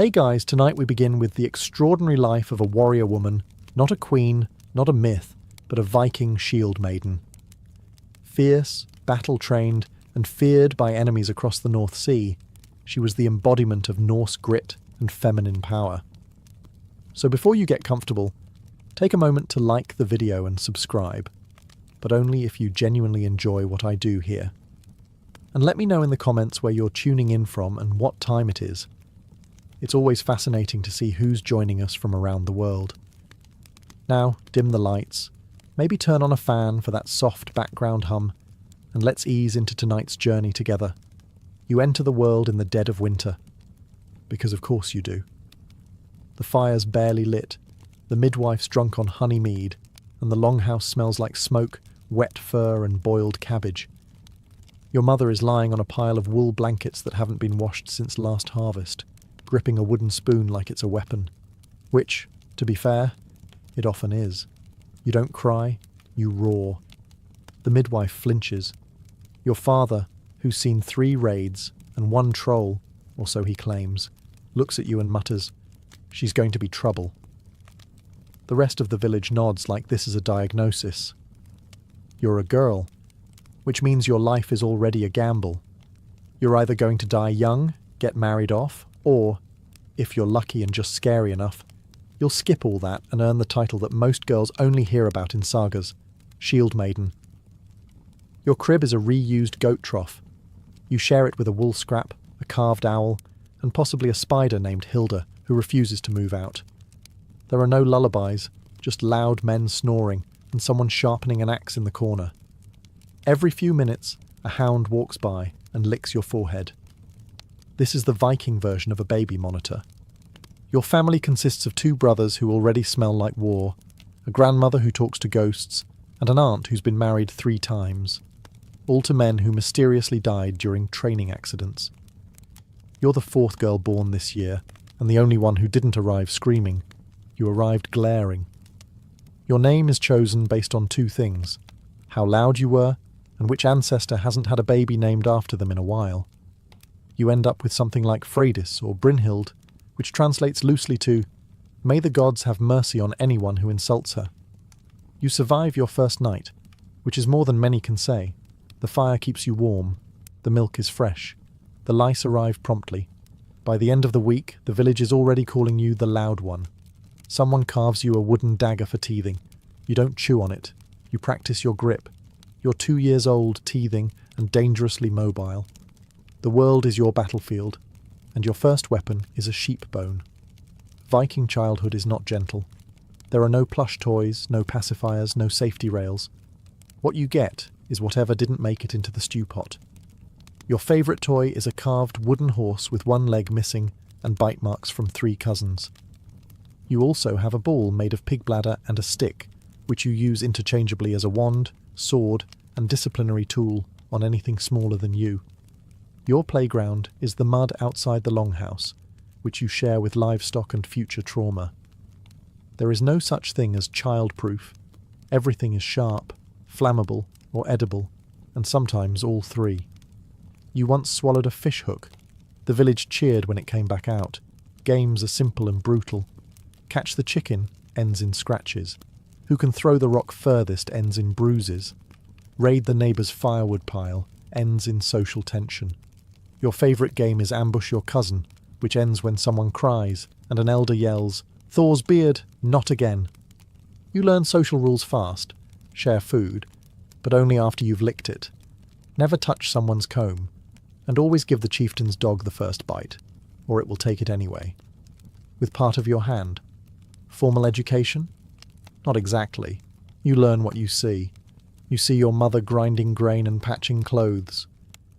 Hey guys, tonight we begin with the extraordinary life of a warrior woman, not a queen, not a myth, but a Viking shield maiden. Fierce, battle-trained, and feared by enemies across the North Sea, she was the embodiment of Norse grit and feminine power. So before you get comfortable, take a moment to like the video and subscribe, but only if you genuinely enjoy what I do here. And let me know in the comments where you're tuning in from and what time it is. It's always fascinating to see who's joining us from around the world. Now, dim the lights, maybe turn on a fan for that soft background hum, and let's ease into tonight's journey together. You enter the world in the dead of winter. Because of course you do. The fire's barely lit, the midwife's drunk on honey mead, and the longhouse smells like smoke, wet fur and boiled cabbage. Your mother is lying on a pile of wool blankets that haven't been washed since last harvest, gripping a wooden spoon like it's a weapon. Which, to be fair, it often is. You don't cry, you roar. The midwife flinches. Your father, who's seen 3 raids and 1 troll, or so he claims, looks at you and mutters, "She's going to be trouble." The rest of the village nods like this is a diagnosis. You're a girl, which means your life is already a gamble. You're either going to die young, get married off, or, if you're lucky and just scary enough, you'll skip all that and earn the title that most girls only hear about in sagas, Shield Maiden. Your crib is a reused goat trough. You share it with a wool scrap, a carved owl, and possibly a spider named Hilda, who refuses to move out. There are no lullabies, just loud men snoring and someone sharpening an axe in the corner. Every few minutes, a hound walks by and licks your forehead. This is the Viking version of a baby monitor. Your family consists of 2 brothers who already smell like war, a grandmother who talks to ghosts, and an aunt who's been married 3 times, all to men who mysteriously died during training accidents. You're the 4th girl born this year, and the only one who didn't arrive screaming. You arrived glaring. Your name is chosen based on 2 things: how loud you were, and which ancestor hasn't had a baby named after them in a while. You end up with something like Freydis or Brynhild, which translates loosely to, "May the gods have mercy on anyone who insults her." You survive your first night, which is more than many can say. The fire keeps you warm, the milk is fresh, the lice arrive promptly. By the end of the week, the village is already calling you the loud one. Someone carves you a wooden dagger for teething. You don't chew on it, you practice your grip. You're 2 years old, teething, and dangerously mobile. The world is your battlefield, and your first weapon is a sheep bone. Viking childhood is not gentle. There are no plush toys, no pacifiers, no safety rails. What you get is whatever didn't make it into the stew pot. Your favourite toy is a carved wooden horse with 1 leg missing and bite marks from 3 cousins. You also have a ball made of pig bladder and a stick, which you use interchangeably as a wand, sword, and disciplinary tool on anything smaller than you. Your playground is the mud outside the longhouse, which you share with livestock and future trauma. There is no such thing as childproof. Everything is sharp, flammable, or edible, and sometimes all 3. You once swallowed a fish hook. The village cheered when it came back out. Games are simple and brutal. Catch the chicken ends in scratches. Who can throw the rock furthest ends in bruises. Raid the neighbour's firewood pile ends in social tension. Your favourite game is ambush your cousin, which ends when someone cries and an elder yells, "Thor's beard, not again." You learn social rules fast. Share food, but only after you've licked it. Never touch someone's comb, and always give the chieftain's dog the first bite, or it will take it anyway. With part of your hand. Formal education? Not exactly. You learn what you see. You see your mother grinding grain and patching clothes.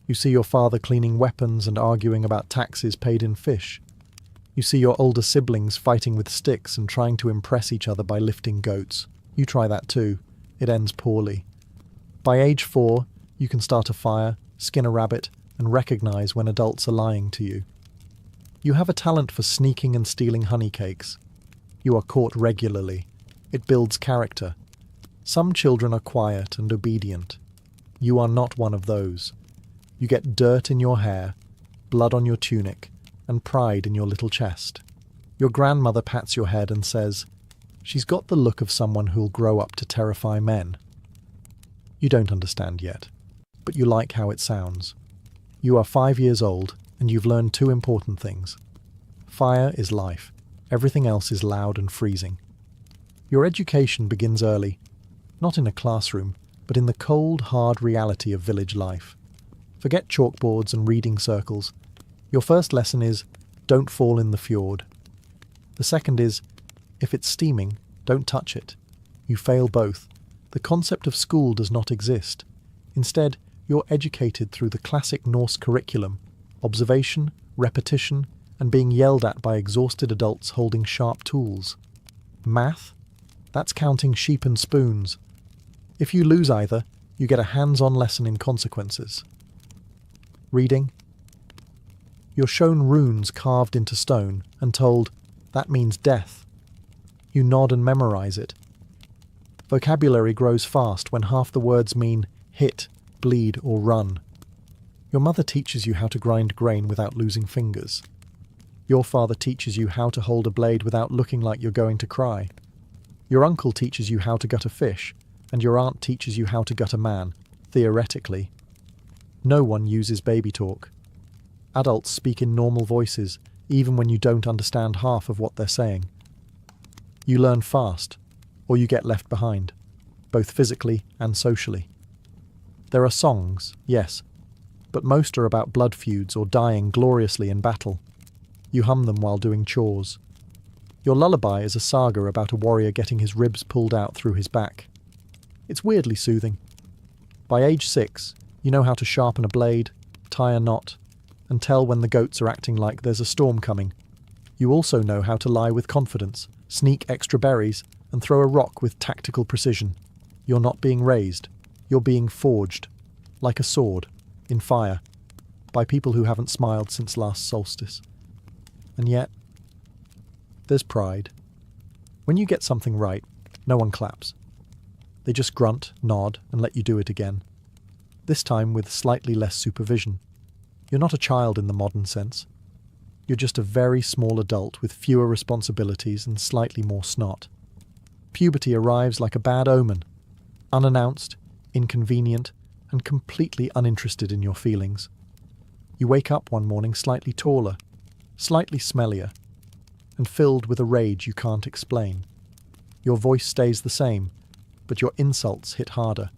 You see your father cleaning weapons and arguing about taxes paid in fish. You see your older siblings fighting with sticks and trying to impress each other by lifting goats. You try that too. It ends poorly. By age 4, you can start a fire, skin a rabbit, and recognize when adults are lying to you. You have a talent for sneaking and stealing honey cakes. You are caught regularly. It builds character. Some children are quiet and obedient. You are not one of those. You get dirt in your hair, blood on your tunic, and pride in your little chest. Your grandmother pats your head and says, "She's got the look of someone who'll grow up to terrify men." You don't understand yet, but you like how it sounds. You are 5 years old, and you've learned two important things. Fire is life. Everything else is loud and freezing. Your education begins early, not in a classroom, but in the cold, hard reality of village life. Forget chalkboards and reading circles. Your first lesson is, don't fall in the fjord. The second is, if it's steaming, don't touch it. You fail both. The concept of school does not exist. Instead, you're educated through the classic Norse curriculum: observation, repetition, and being yelled at by exhausted adults holding sharp tools. Math? That's counting sheep and spoons. If you lose either, you get a hands-on lesson in consequences. Reading? You're shown runes carved into stone and told, that means death. You nod and memorize it. Vocabulary grows fast when half the words mean hit, bleed, or run. Your mother teaches you how to grind grain without losing fingers. Your father teaches you how to hold a blade without looking like you're going to cry. Your uncle teaches you how to gut a fish, and your aunt teaches you how to gut a man, theoretically. No one uses baby talk. Adults speak in normal voices, even when you don't understand half of what they're saying. You learn fast, or you get left behind, both physically and socially. There are songs, yes, but most are about blood feuds or dying gloriously in battle. You hum them while doing chores. Your lullaby is a saga about a warrior getting his ribs pulled out through his back. It's weirdly soothing. By age 6, you know how to sharpen a blade, tie a knot, and tell when the goats are acting like there's a storm coming. You also know how to lie with confidence, sneak extra berries, and throw a rock with tactical precision. You're not being raised. You're being forged, like a sword, in fire, by people who haven't smiled since last solstice. And yet, there's pride. When you get something right, no one claps. They just grunt, nod, and let you do it again. This time with slightly less supervision. You're not a child in the modern sense. You're just a very small adult with fewer responsibilities and slightly more snot. Puberty arrives like a bad omen, unannounced, inconvenient, and completely uninterested in your feelings. You wake up one morning slightly taller, slightly smellier, and filled with a rage you can't explain. Your voice stays the same, but your insults hit harder.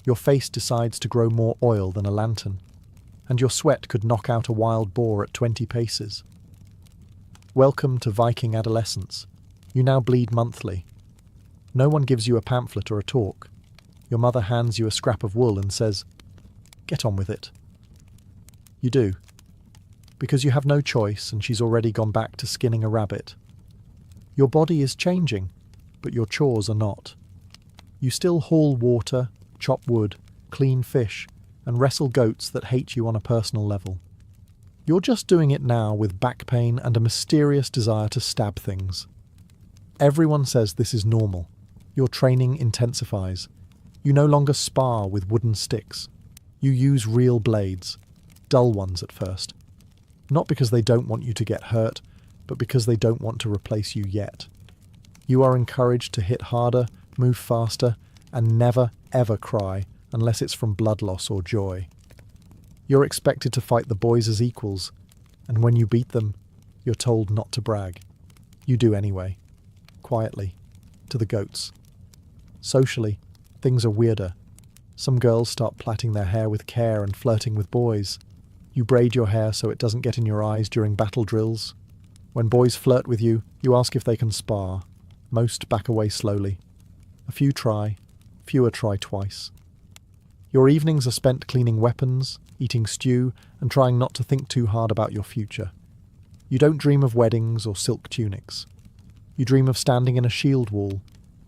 Your face decides to grow more oil than a lantern, and your sweat could knock out a wild boar at 20 paces. Welcome to Viking adolescence. You now bleed monthly. No one gives you a pamphlet or a talk. Your mother hands you a scrap of wool and says, "Get on with it." You do, because you have no choice and she's already gone back to skinning a rabbit. Your body is changing, but your chores are not. You still haul water, chop wood, clean fish, and wrestle goats that hate you on a personal level. You're just doing it now with back pain and a mysterious desire to stab things. Everyone says this is normal. Your training intensifies. You no longer spar with wooden sticks. You use real blades, dull ones at first. Not because they don't want you to get hurt, but because they don't want to replace you yet. You are encouraged to hit harder, move faster, and never, ever cry unless it's from blood loss or joy. You're expected to fight the boys as equals, and when you beat them, you're told not to brag. You do anyway, quietly, to the goats. Socially, things are weirder. Some girls start plaiting their hair with care and flirting with boys. You braid your hair so it doesn't get in your eyes during battle drills. When boys flirt with you, you ask if they can spar. Most back away slowly. A few try, fewer try twice. Your evenings are spent cleaning weapons, eating stew, and trying not to think too hard about your future. You don't dream of weddings or silk tunics. You dream of standing in a shield wall,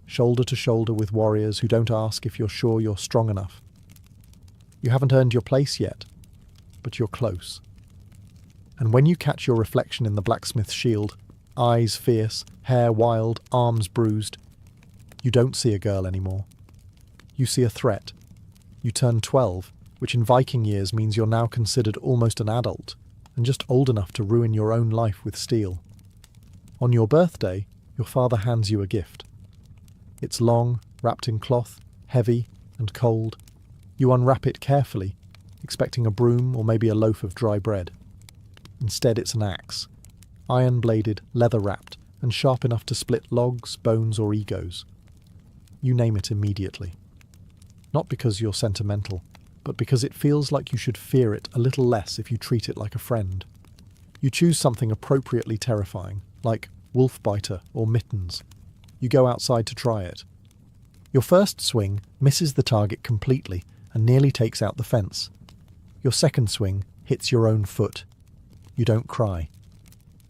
shoulder to shoulder with warriors who don't ask if you're sure you're strong enough. You haven't earned your place yet, but you're close. And when you catch your reflection in the blacksmith's shield, eyes fierce, hair wild, arms bruised, you don't see a girl anymore. You see a threat. You turn 12, which in Viking years means you're now considered almost an adult, and just old enough to ruin your own life with steel. On your birthday, your father hands you a gift. It's long, wrapped in cloth, heavy and cold. You unwrap it carefully, expecting a broom or maybe a loaf of dry bread. Instead, it's an axe, iron-bladed, leather-wrapped, and sharp enough to split logs, bones, or egos. You name it immediately. Not because you're sentimental, but because it feels like you should fear it a little less if you treat it like a friend. You choose something appropriately terrifying, like wolf biter or mittens. You go outside to try it. Your first swing misses the target completely and nearly takes out the fence. Your second swing hits your own foot. You don't cry.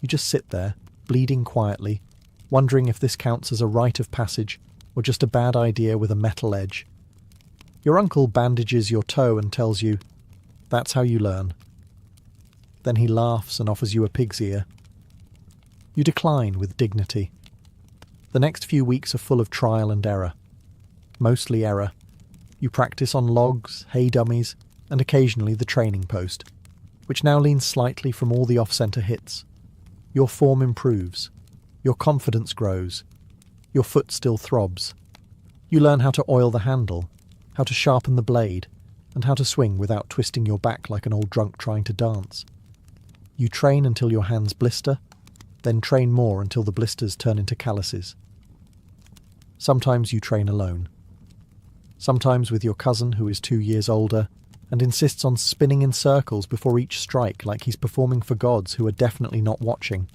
You just sit there, bleeding quietly, wondering if this counts as a rite of passage or just a bad idea with a metal edge. Your uncle bandages your toe and tells you, "That's how you learn." Then he laughs and offers you a pig's ear. You decline with dignity. The next few weeks are full of trial and error. Mostly error. You practice on logs, hay dummies, and occasionally the training post, which now leans slightly from all the off-centre hits. Your form improves. Your confidence grows. Your foot still throbs. You learn how to oil the handle, how to sharpen the blade, and how to swing without twisting your back like an old drunk trying to dance. You train until your hands blister, then train more until the blisters turn into calluses. Sometimes you train alone. Sometimes with your cousin who is 2 years older and insists on spinning in circles before each strike like he's performing for gods who are definitely not watching.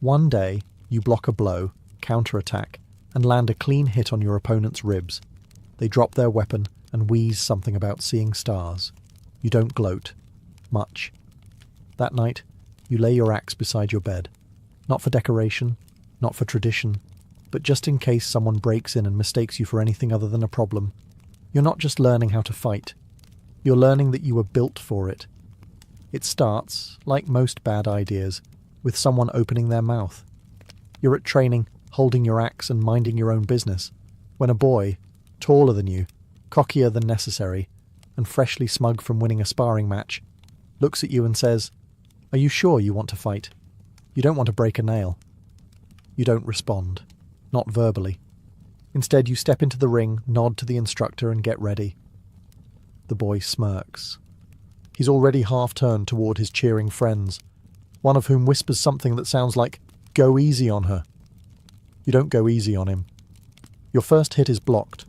One day, you block a blow, counterattack, and land a clean hit on your opponent's ribs. They drop their weapon and wheeze something about seeing stars. You don't gloat. Much. That night, you lay your axe beside your bed. Not for decoration, not for tradition, but just in case someone breaks in and mistakes you for anything other than a problem. You're not just learning how to fight. You're learning that you were built for it. It starts, like most bad ideas, with someone opening their mouth. You're at training, holding your axe and minding your own business, when a boy, taller than you, cockier than necessary, and freshly smug from winning a sparring match, looks at you and says, "Are you sure you want to fight? You don't want to break a nail." You don't respond, not verbally. Instead, you step into the ring, nod to the instructor, and get ready. The boy smirks. He's already half-turned toward his cheering friends, one of whom whispers something that sounds like, "Go easy on her." You don't go easy on him. Your first hit is blocked.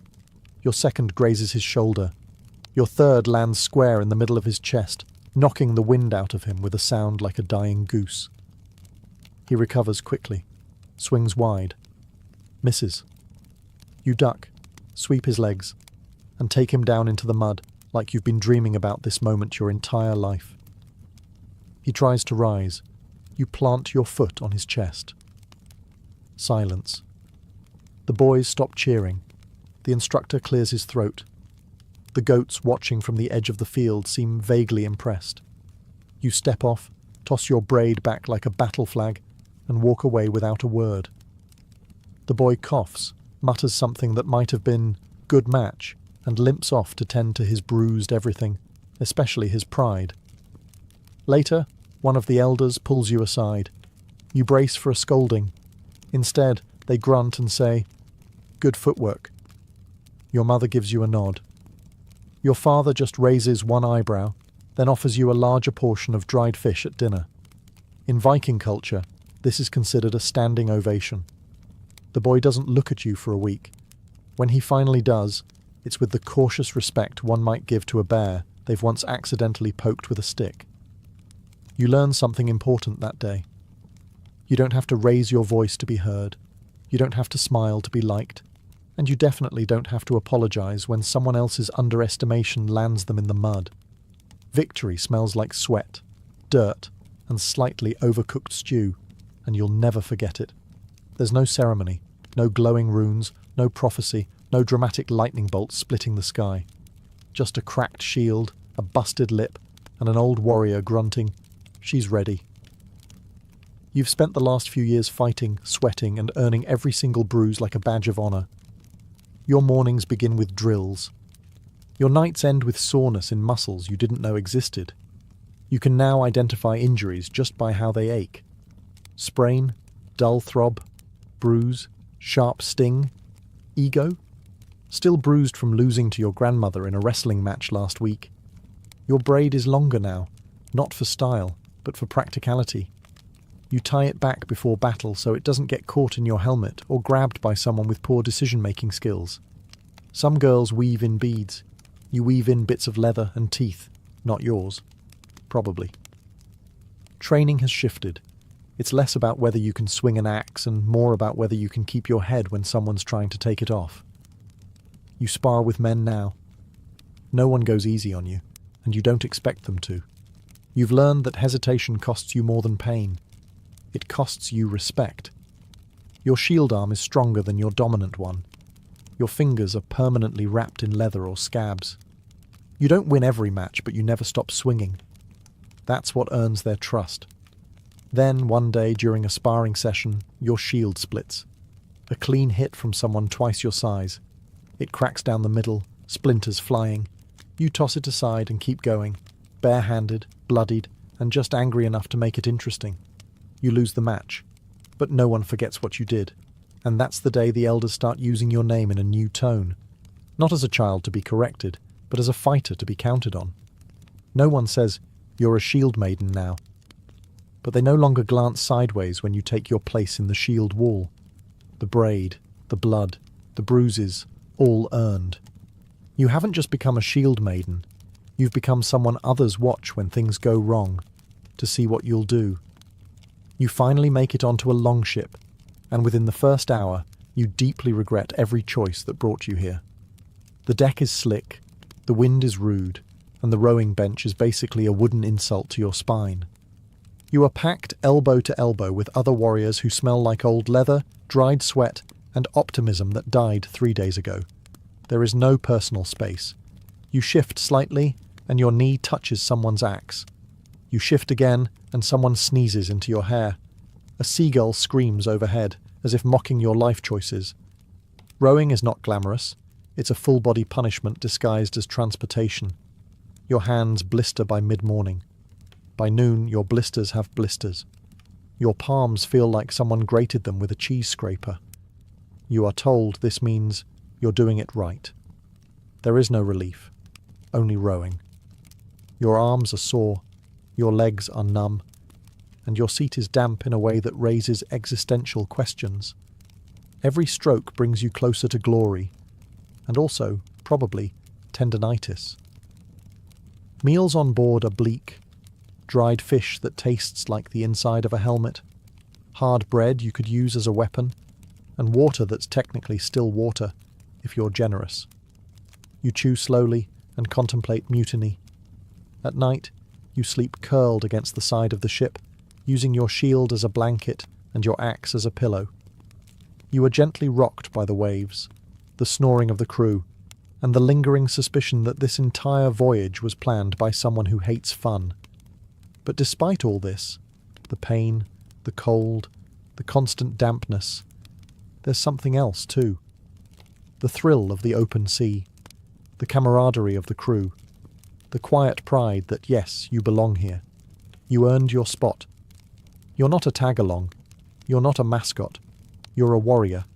Your second grazes his shoulder. Your third lands square in the middle of his chest, knocking the wind out of him with a sound like a dying goose. He recovers quickly, swings wide, misses. You duck, sweep his legs, and take him down into the mud like you've been dreaming about this moment your entire life. He tries to rise. You plant your foot on his chest. Silence. The boys stop cheering. The instructor clears his throat. The goats watching from the edge of the field seem vaguely impressed. You step off, toss your braid back like a battle flag, and walk away without a word. The boy coughs, mutters something that might have been "good match," and limps off to tend to his bruised everything, especially his pride. Later, one of the elders pulls you aside. You brace for a scolding. Instead, they grunt and say, "Good footwork." Your mother gives you a nod. Your father just raises one eyebrow, then offers you a larger portion of dried fish at dinner. In Viking culture, this is considered a standing ovation. The boy doesn't look at you for a week. When he finally does, it's with the cautious respect one might give to a bear they've once accidentally poked with a stick. You learn something important that day. You don't have to raise your voice to be heard. You don't have to smile to be liked. And you definitely don't have to apologize when someone else's underestimation lands them in the mud. Victory smells like sweat, dirt, and slightly overcooked stew, and you'll never forget it. There's no ceremony, no glowing runes, no prophecy, no dramatic lightning bolts splitting the sky. Just a cracked shield, a busted lip, and an old warrior grunting, "She's ready." You've spent the last few years fighting, sweating, and earning every single bruise like a badge of honor. Your mornings begin with drills. Your nights end with soreness in muscles you didn't know existed. You can now identify injuries just by how they ache. Sprain, dull throb, bruise, sharp sting, ego? Still bruised from losing to your grandmother in a wrestling match last week. Your braid is longer now, not for style, but for practicality. You tie it back before battle so it doesn't get caught in your helmet or grabbed by someone with poor decision-making skills. Some girls weave in beads. You weave in bits of leather and teeth, not yours. Probably. Training has shifted. It's less about whether you can swing an axe and more about whether you can keep your head when someone's trying to take it off. You spar with men now. No one goes easy on you, and you don't expect them to. You've learned that hesitation costs you more than pain. It costs you respect. Your shield arm is stronger than your dominant one. Your fingers are permanently wrapped in leather or scabs. You don't win every match, but you never stop swinging. That's what earns their trust. Then, one day during a sparring session, your shield splits. A clean hit from someone twice your size. It cracks down the middle, splinters flying. You toss it aside and keep going, barehanded, bloodied, and just angry enough to make it interesting. You lose the match, but no one forgets what you did. And that's the day the elders start using your name in a new tone. Not as a child to be corrected, but as a fighter to be counted on. No one says, "You're a shield maiden now." But they no longer glance sideways when you take your place in the shield wall. The braid, the blood, the bruises, all earned. You haven't just become a shield maiden. You've become someone others watch when things go wrong, to see what you'll do. You finally make it onto a longship, and within the first hour, you deeply regret every choice that brought you here. The deck is slick, the wind is rude, and the rowing bench is basically a wooden insult to your spine. You are packed elbow to elbow with other warriors who smell like old leather, dried sweat, and optimism that died 3 days ago. There is no personal space. You shift slightly, and your knee touches someone's axe. You shift again, and someone sneezes into your hair. A seagull screams overhead, as if mocking your life choices. Rowing is not glamorous. It's a full-body punishment disguised as transportation. Your hands blister by mid-morning. By noon, your blisters have blisters. Your palms feel like someone grated them with a cheese scraper. You are told this means you're doing it right. There is no relief, only rowing. Your arms are sore, your legs are numb, and your seat is damp in a way that raises existential questions. Every stroke brings you closer to glory, and also, probably, tendinitis. Meals on board are bleak. Dried fish that tastes like the inside of a helmet, hard bread you could use as a weapon, and water that's technically still water, if you're generous. You chew slowly and contemplate mutiny. At night, you sleep curled against the side of the ship, using your shield as a blanket and your axe as a pillow. You are gently rocked by the waves, the snoring of the crew, and the lingering suspicion that this entire voyage was planned by someone who hates fun. But despite all this, the pain, the cold, the constant dampness, there's something else too. The thrill of the open sea, the camaraderie of the crew, the quiet pride that yes, you belong here. You earned your spot. You're not a tag-along. You're not a mascot. You're a warrior,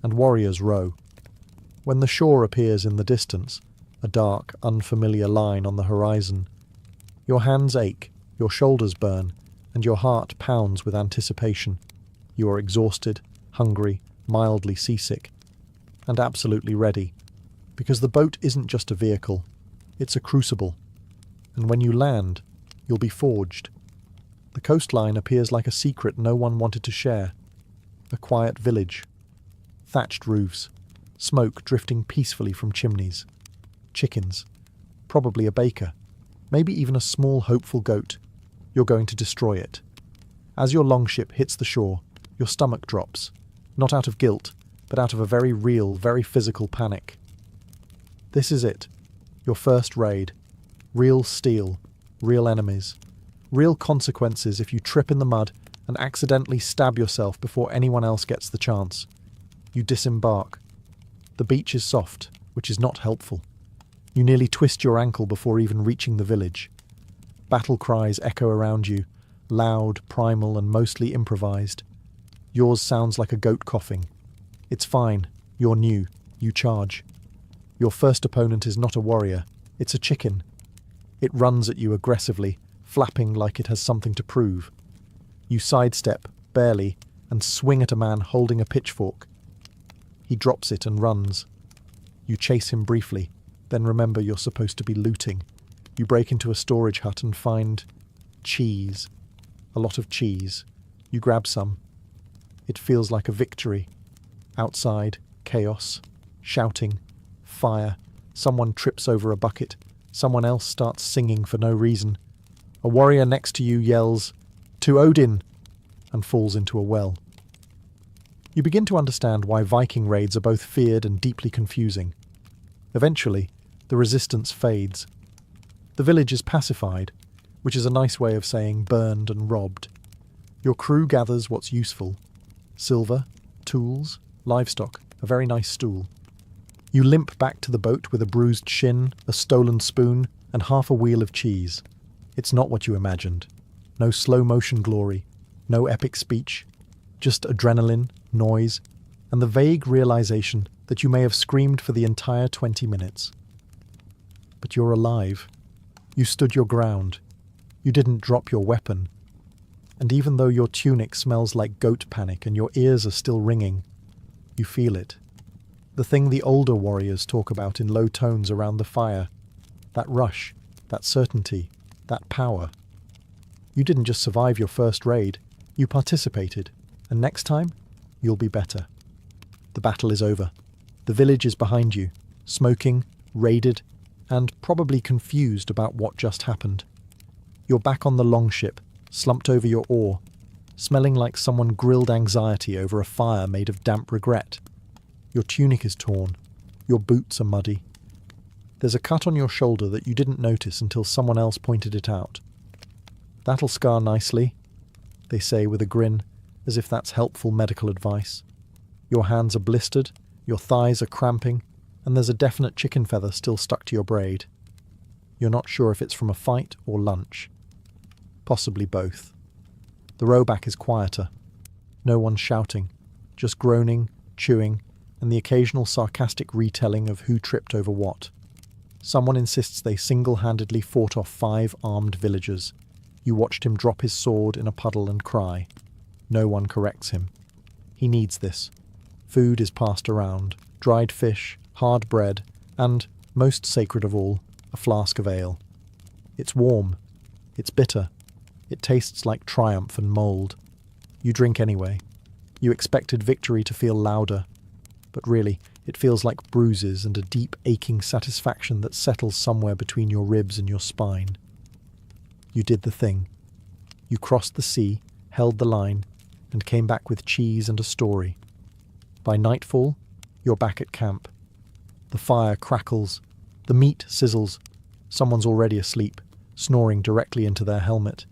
and warriors row. When the shore appears in the distance, a dark, unfamiliar line on the horizon, your hands ache, your shoulders burn, and your heart pounds with anticipation. You are exhausted, hungry, mildly seasick, and absolutely ready, because the boat isn't just a vehicle, it's a crucible, and when you land, you'll be forged. The coastline appears like a secret no one wanted to share. A quiet village. Thatched roofs. Smoke drifting peacefully from chimneys. Chickens. Probably a baker. Maybe even a small hopeful goat. You're going to destroy it. As your longship hits the shore, your stomach drops. Not out of guilt, but out of a very real, very physical panic. This is it. Your first raid. Real steel. Real enemies. Real consequences if you trip in the mud and accidentally stab yourself before anyone else gets the chance. You disembark. The beach is soft, which is not helpful. You nearly twist your ankle before even reaching the village. Battle cries echo around you, loud, primal, and mostly improvised. Yours sounds like a goat coughing. It's fine. You're new. You charge. Your first opponent is not a warrior. It's a chicken. It runs at you aggressively, flapping like it has something to prove. You sidestep, barely, and swing at a man holding a pitchfork. He drops it and runs. You chase him briefly, then remember you're supposed to be looting. You break into a storage hut and find cheese. A lot of cheese. You grab some. It feels like a victory. Outside, chaos, shouting, fire. Someone trips over a bucket. Someone else starts singing for no reason. A warrior next to you yells, "To Odin!" and falls into a well. You begin to understand why Viking raids are both feared and deeply confusing. Eventually, the resistance fades. The village is pacified, which is a nice way of saying burned and robbed. Your crew gathers what's useful. Silver, tools, livestock, a very nice stool. You limp back to the boat with a bruised shin, a stolen spoon, and half a wheel of cheese. It's not what you imagined. No slow-motion glory, no epic speech, just adrenaline, noise, and the vague realization that you may have screamed for the entire 20 minutes. But you're alive. You stood your ground. You didn't drop your weapon. And even though your tunic smells like goat panic and your ears are still ringing, you feel it. The thing the older warriors talk about in low tones around the fire. That rush, that certainty, that power. You didn't just survive your first raid, you participated, and next time, you'll be better. The battle is over. The village is behind you, smoking, raided, and probably confused about what just happened. You're back on the longship, slumped over your oar, smelling like someone grilled anxiety over a fire made of damp regret. Your tunic is torn. Your boots are muddy. There's a cut on your shoulder that you didn't notice until someone else pointed it out. "That'll scar nicely," they say with a grin, as if that's helpful medical advice. Your hands are blistered, your thighs are cramping, and there's a definite chicken feather still stuck to your braid. You're not sure if it's from a fight or lunch. Possibly both. The rowback is quieter. No one's shouting, just groaning, chewing, and the occasional sarcastic retelling of who tripped over what. Someone insists they single-handedly fought off 5 armed villagers. You watched him drop his sword in a puddle and cry. No one corrects him. He needs this. Food is passed around. Dried fish, hard bread, and, most sacred of all, a flask of ale. It's warm. It's bitter. It tastes like triumph and mould. You drink anyway. You expected victory to feel louder, but really, it feels like bruises and a deep aching satisfaction that settles somewhere between your ribs and your spine. You did the thing. You crossed the sea, held the line, and came back with cheese and a story. By nightfall, you're back at camp. The fire crackles, the meat sizzles, someone's already asleep, snoring directly into their helmet.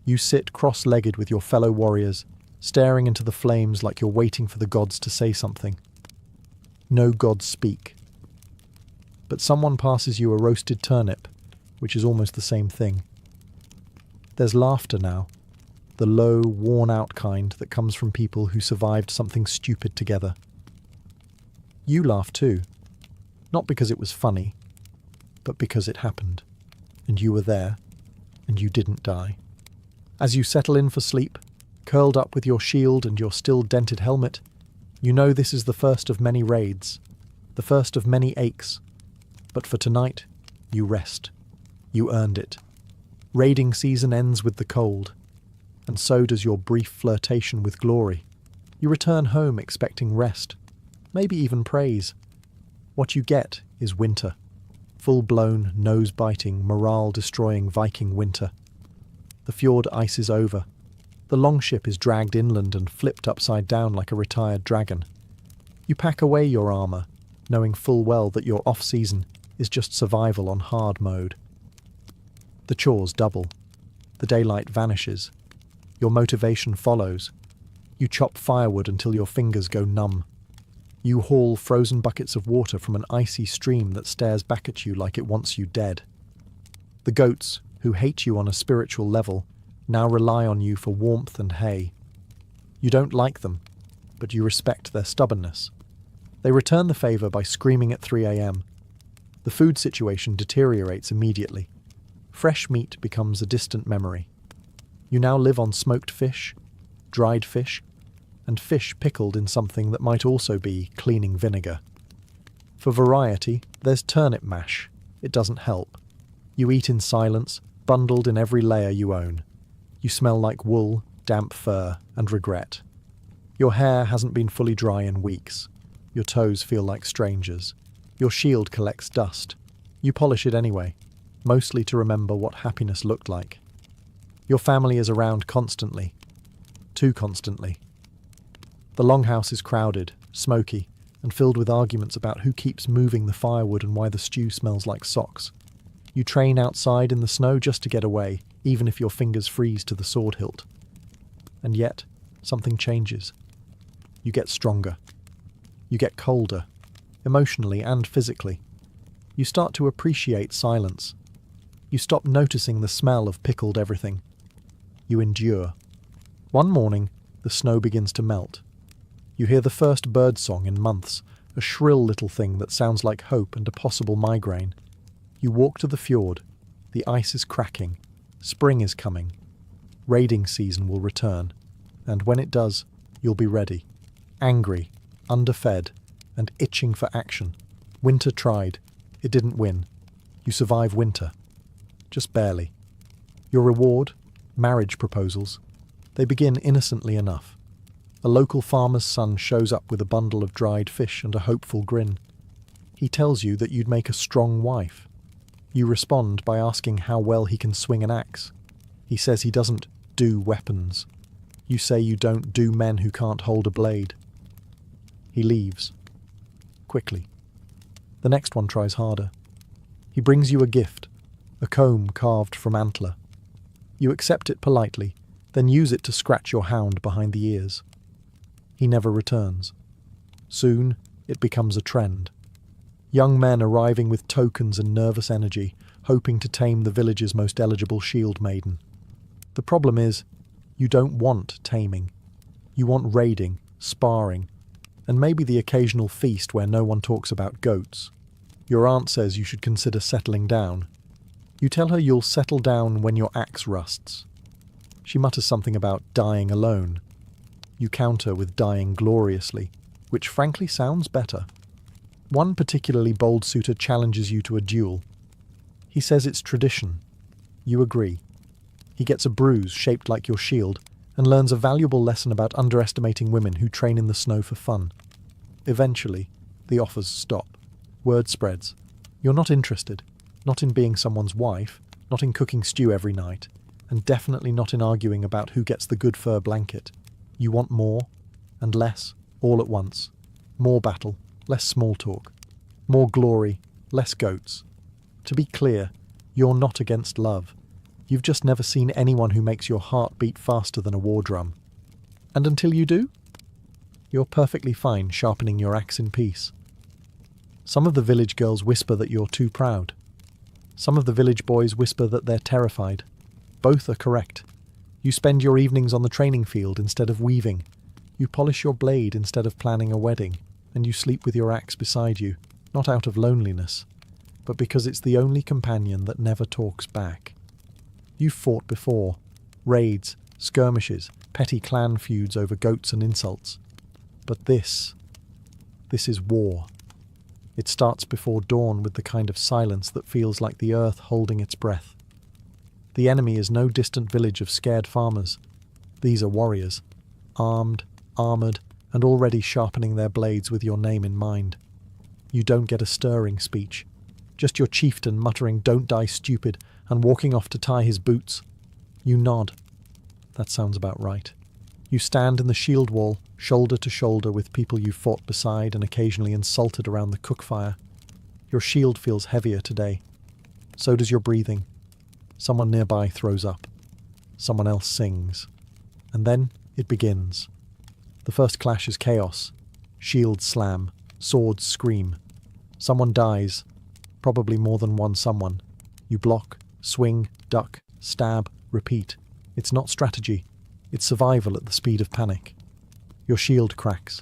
You sit cross-legged with your fellow warriors, staring into the flames like you're waiting for the gods to say something. No gods speak. But someone passes you a roasted turnip, which is almost the same thing. There's laughter now, the low, worn-out kind that comes from people who survived something stupid together. You laugh too, not because it was funny, but because it happened, and you were there, and you didn't die. As you settle in for sleep, curled up with your shield and your still dented helmet, you know this is the first of many raids, the first of many aches. But for tonight, you rest. You earned it. Raiding season ends with the cold, and so does your brief flirtation with glory. You return home expecting rest, maybe even praise. What you get is winter. Full-blown, nose-biting, morale-destroying Viking winter. The fjord ices over. The longship is dragged inland and flipped upside down like a retired dragon. You pack away your armour, knowing full well that your off-season is just survival on hard mode. The chores double. The daylight vanishes. Your motivation follows. You chop firewood until your fingers go numb. You haul frozen buckets of water from an icy stream that stares back at you like it wants you dead. The goats, who hate you on a spiritual level, now rely on you for warmth and hay. You don't like them, but you respect their stubbornness. They return the favour by screaming at 3 a.m. The food situation deteriorates immediately. Fresh meat becomes a distant memory. You now live on smoked fish, dried fish, and fish pickled in something that might also be cleaning vinegar. For variety, there's turnip mash. It doesn't help. You eat in silence, bundled in every layer you own. You smell like wool, damp fur, and regret. Your hair hasn't been fully dry in weeks. Your toes feel like strangers. Your shield collects dust. You polish it anyway, mostly to remember what happiness looked like. Your family is around constantly. Too constantly. The longhouse is crowded, smoky, and filled with arguments about who keeps moving the firewood and why the stew smells like socks. You train outside in the snow just to get away, even if your fingers freeze to the sword hilt. And yet, something changes. You get stronger. You get colder, emotionally and physically. You start to appreciate silence. You stop noticing the smell of pickled everything. You endure. One morning, the snow begins to melt. You hear the first bird song in months, a shrill little thing that sounds like hope and a possible migraine. You walk to the fjord. The ice is cracking. Spring is coming. Raiding season will return. And when it does, you'll be ready. Angry, underfed, and itching for action. Winter tried. It didn't win. You survive winter. Just barely. Your reward? Marriage proposals. They begin innocently enough. A local farmer's son shows up with a bundle of dried fish and a hopeful grin. He tells you that you'd make a strong wife. You respond by asking how well he can swing an axe. He says he doesn't do weapons. You say you don't do men who can't hold a blade. He leaves. Quickly. The next one tries harder. He brings you a gift, a comb carved from antler. You accept it politely, then use it to scratch your hound behind the ears. He never returns. Soon, it becomes a trend. Young men arriving with tokens and nervous energy, hoping to tame the village's most eligible shield maiden. The problem is, you don't want taming. You want raiding, sparring, and maybe the occasional feast where no one talks about goats. Your aunt says you should consider settling down. You tell her you'll settle down when your axe rusts. She mutters something about dying alone. You counter with dying gloriously, which frankly sounds better. One particularly bold suitor challenges you to a duel. He says it's tradition. You agree. He gets a bruise shaped like your shield and learns a valuable lesson about underestimating women who train in the snow for fun. Eventually, the offers stop. Word spreads. You're not interested. Not in being someone's wife, not in cooking stew every night, and definitely not in arguing about who gets the good fur blanket. You want more, and less, all at once. More battle, less small talk. More glory, less goats. To be clear, you're not against love. You've just never seen anyone who makes your heart beat faster than a war drum. And until you do, you're perfectly fine sharpening your axe in peace. Some of the village girls whisper that you're too proud. Some of the village boys whisper that they're terrified. Both are correct. You spend your evenings on the training field instead of weaving. You polish your blade instead of planning a wedding. And you sleep with your axe beside you, not out of loneliness, but because it's the only companion that never talks back. You've fought before. Raids, skirmishes, petty clan feuds over goats and insults. But this is war. It starts before dawn with the kind of silence that feels like the earth holding its breath. The enemy is no distant village of scared farmers. These are warriors, armed, armoured, and already sharpening their blades with your name in mind. You don't get a stirring speech. Just your chieftain muttering, "Don't die stupid," and walking off to tie his boots. You nod. That sounds about right. You stand in the shield wall, shoulder to shoulder with people you've fought beside and occasionally insulted around the cook fire. Your shield feels heavier today. So does your breathing. Someone nearby throws up. Someone else sings. And then it begins. The first clash is chaos. Shields slam. Swords scream. Someone dies. Probably more than one someone. You block, Swing, duck, stab, repeat. It's not strategy. It's survival at the speed of panic. Your shield cracks.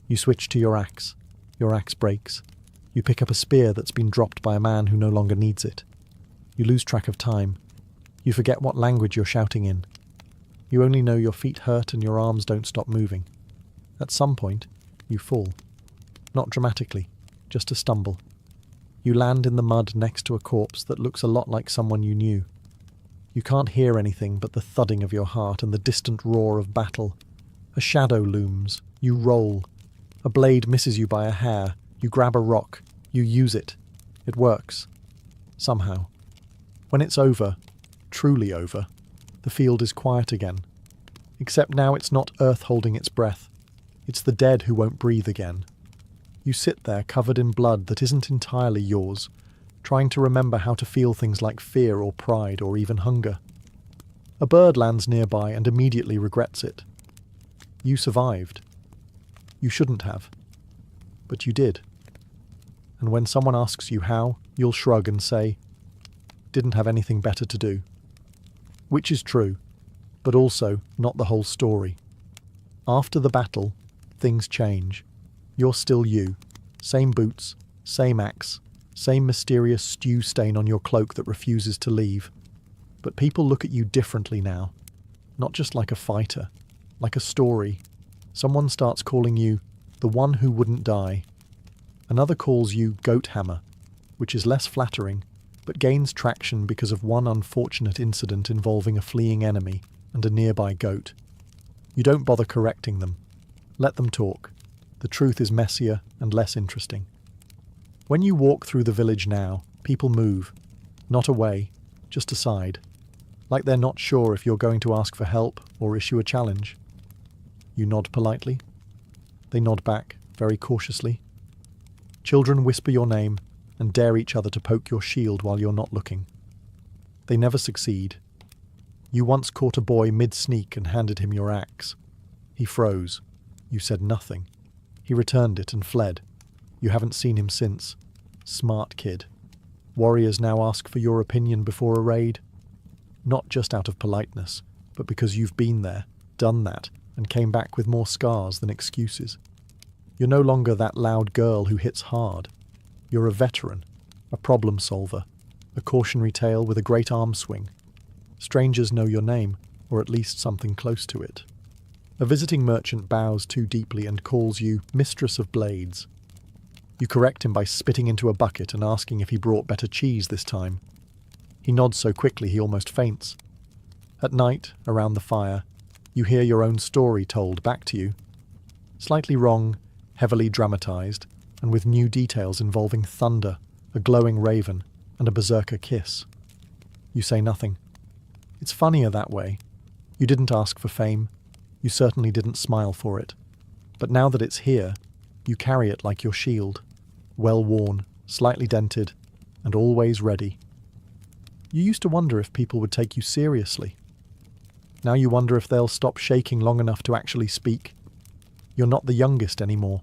You switch to your axe. Your axe breaks. You pick up a spear that's been dropped by a man who no longer needs it. You lose track of time. You forget what language you're shouting in. You only know your feet hurt and your arms don't stop moving. At some point, you fall. Not dramatically, just a stumble. You land in the mud next to a corpse that looks a lot like someone you knew. You can't hear anything but the thudding of your heart and the distant roar of battle. A shadow looms. You roll. A blade misses you by a hair. You grab a rock. You use it. It works. Somehow. When it's over, truly over, the field is quiet again. Except now it's not Earth holding its breath. It's the dead who won't breathe again. You sit there covered in blood that isn't entirely yours, trying to remember how to feel things like fear or pride or even hunger. A bird lands nearby and immediately regrets it. You survived. You shouldn't have. But you did. And when someone asks you how, you'll shrug and say, "Didn't have anything better to do." Which is true, but also not the whole story. After the battle, things change. You're still you. Same boots, same axe, same mysterious stew stain on your cloak that refuses to leave. But people look at you differently now. Not just like a fighter, like a story. Someone starts calling you the one who wouldn't die. Another calls you Goat Hammer, which is less flattering, but gains traction because of one unfortunate incident involving a fleeing enemy and a nearby goat. You don't bother correcting them. Let them talk. The truth is messier and less interesting. When you walk through the village now, people move. Not away, just aside. Like they're not sure if you're going to ask for help or issue a challenge. You nod politely. They nod back, very cautiously. Children whisper your name and dare each other to poke your shield while you're not looking. They never succeed. You once caught a boy mid-sneak and handed him your axe. He froze. You said nothing. He returned it and fled. You haven't seen him since. Smart kid. Warriors now ask for your opinion before a raid. Not just out of politeness, but because you've been there, done that, and came back with more scars than excuses. You're no longer that loud girl who hits hard. You're a veteran, a problem solver, a cautionary tale with a great arm swing. Strangers know your name, or at least something close to it. A visiting merchant bows too deeply and calls you Mistress of Blades. You correct him by spitting into a bucket and asking if he brought better cheese this time. He nods so quickly he almost faints. At night, around the fire, you hear your own story told back to you. Slightly wrong, heavily dramatized, and with new details involving thunder, a glowing raven, and a berserker kiss. You say nothing. It's funnier that way. You didn't ask for fame. You certainly didn't smile for it. But now that it's here, you carry it like your shield. Well worn, slightly dented, and always ready. You used to wonder if people would take you seriously. Now you wonder if they'll stop shaking long enough to actually speak. You're not the youngest anymore.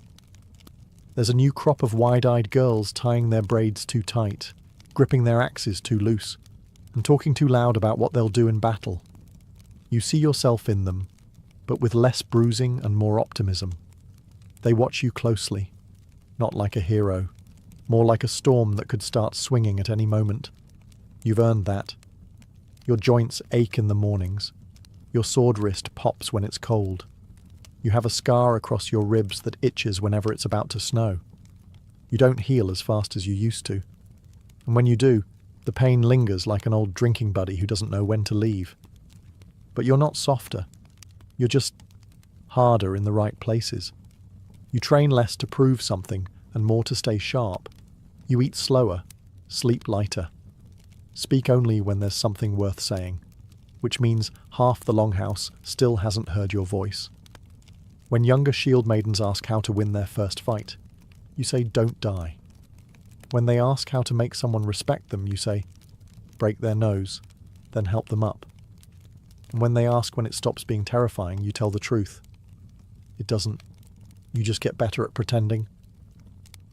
There's a new crop of wide-eyed girls tying their braids too tight, gripping their axes too loose, and talking too loud about what they'll do in battle. You see yourself in them, but with less bruising and more optimism. They watch you closely, not like a hero, more like a storm that could start swinging at any moment. You've earned that. Your joints ache in the mornings. Your sword wrist pops when it's cold. You have a scar across your ribs that itches whenever it's about to snow. You don't heal as fast as you used to. And when you do, the pain lingers like an old drinking buddy who doesn't know when to leave. But you're not softer. You're just harder in the right places. You train less to prove something and more to stay sharp. You eat slower, sleep lighter. Speak only when there's something worth saying, which means half the Longhouse still hasn't heard your voice. When younger shield maidens ask how to win their first fight, you say don't die. When they ask how to make someone respect them, you say break their nose, then help them up. And when they ask when it stops being terrifying, you tell the truth. It doesn't. You just get better at pretending.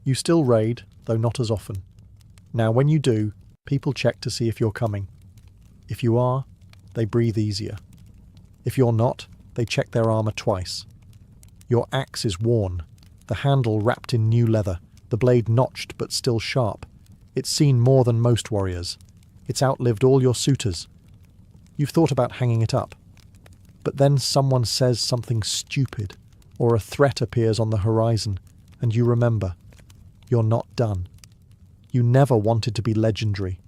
You still raid, though not as often. Now when you do, people check to see if you're coming. If you are, they breathe easier. If you're not, they check their armor twice. Your axe is worn, the handle wrapped in new leather, the blade notched but still sharp. It's seen more than most warriors. It's outlived all your suitors. You've thought about hanging it up. But then someone says something stupid, or a threat appears on the horizon, and you remember. You're not done. You never wanted to be legendary.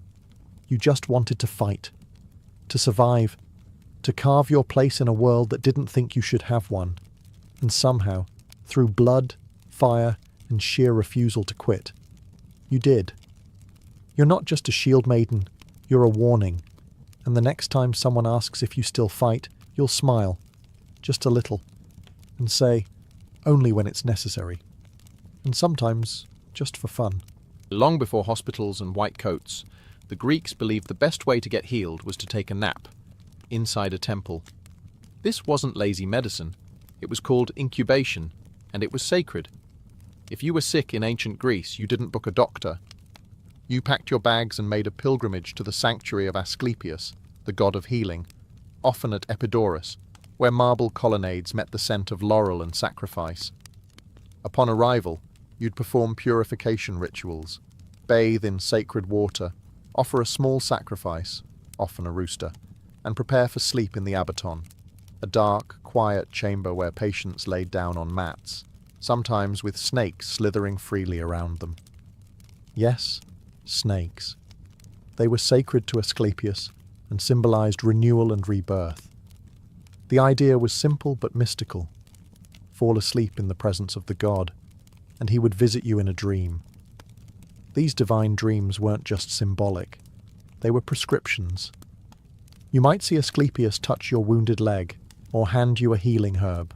You just wanted to fight, to survive, to carve your place in a world that didn't think you should have one. And somehow, through blood, fire, and sheer refusal to quit, you did. You're not just a shield maiden, you're a warning. And the next time someone asks if you still fight, you'll smile, just a little, and say, only when it's necessary. And sometimes, just for fun. Long before hospitals and white coats, the Greeks believed the best way to get healed was to take a nap, inside a temple. This wasn't lazy medicine. It was called incubation, and it was sacred. If you were sick in ancient Greece, you didn't book a doctor. You packed your bags and made a pilgrimage to the sanctuary of Asclepius, the god of healing, often at Epidaurus, where marble colonnades met the scent of laurel and sacrifice. Upon arrival, you'd perform purification rituals, bathe in sacred water, offer a small sacrifice, often a rooster, and prepare for sleep in the abaton, a dark, quiet chamber where patients laid down on mats, sometimes with snakes slithering freely around them. Yes, snakes. They were sacred to Asclepius and symbolized renewal and rebirth. The idea was simple but mystical. Fall asleep in the presence of the god, and he would visit you in a dream. These divine dreams weren't just symbolic. They were prescriptions. You might see Asclepius touch your wounded leg, or hand you a healing herb.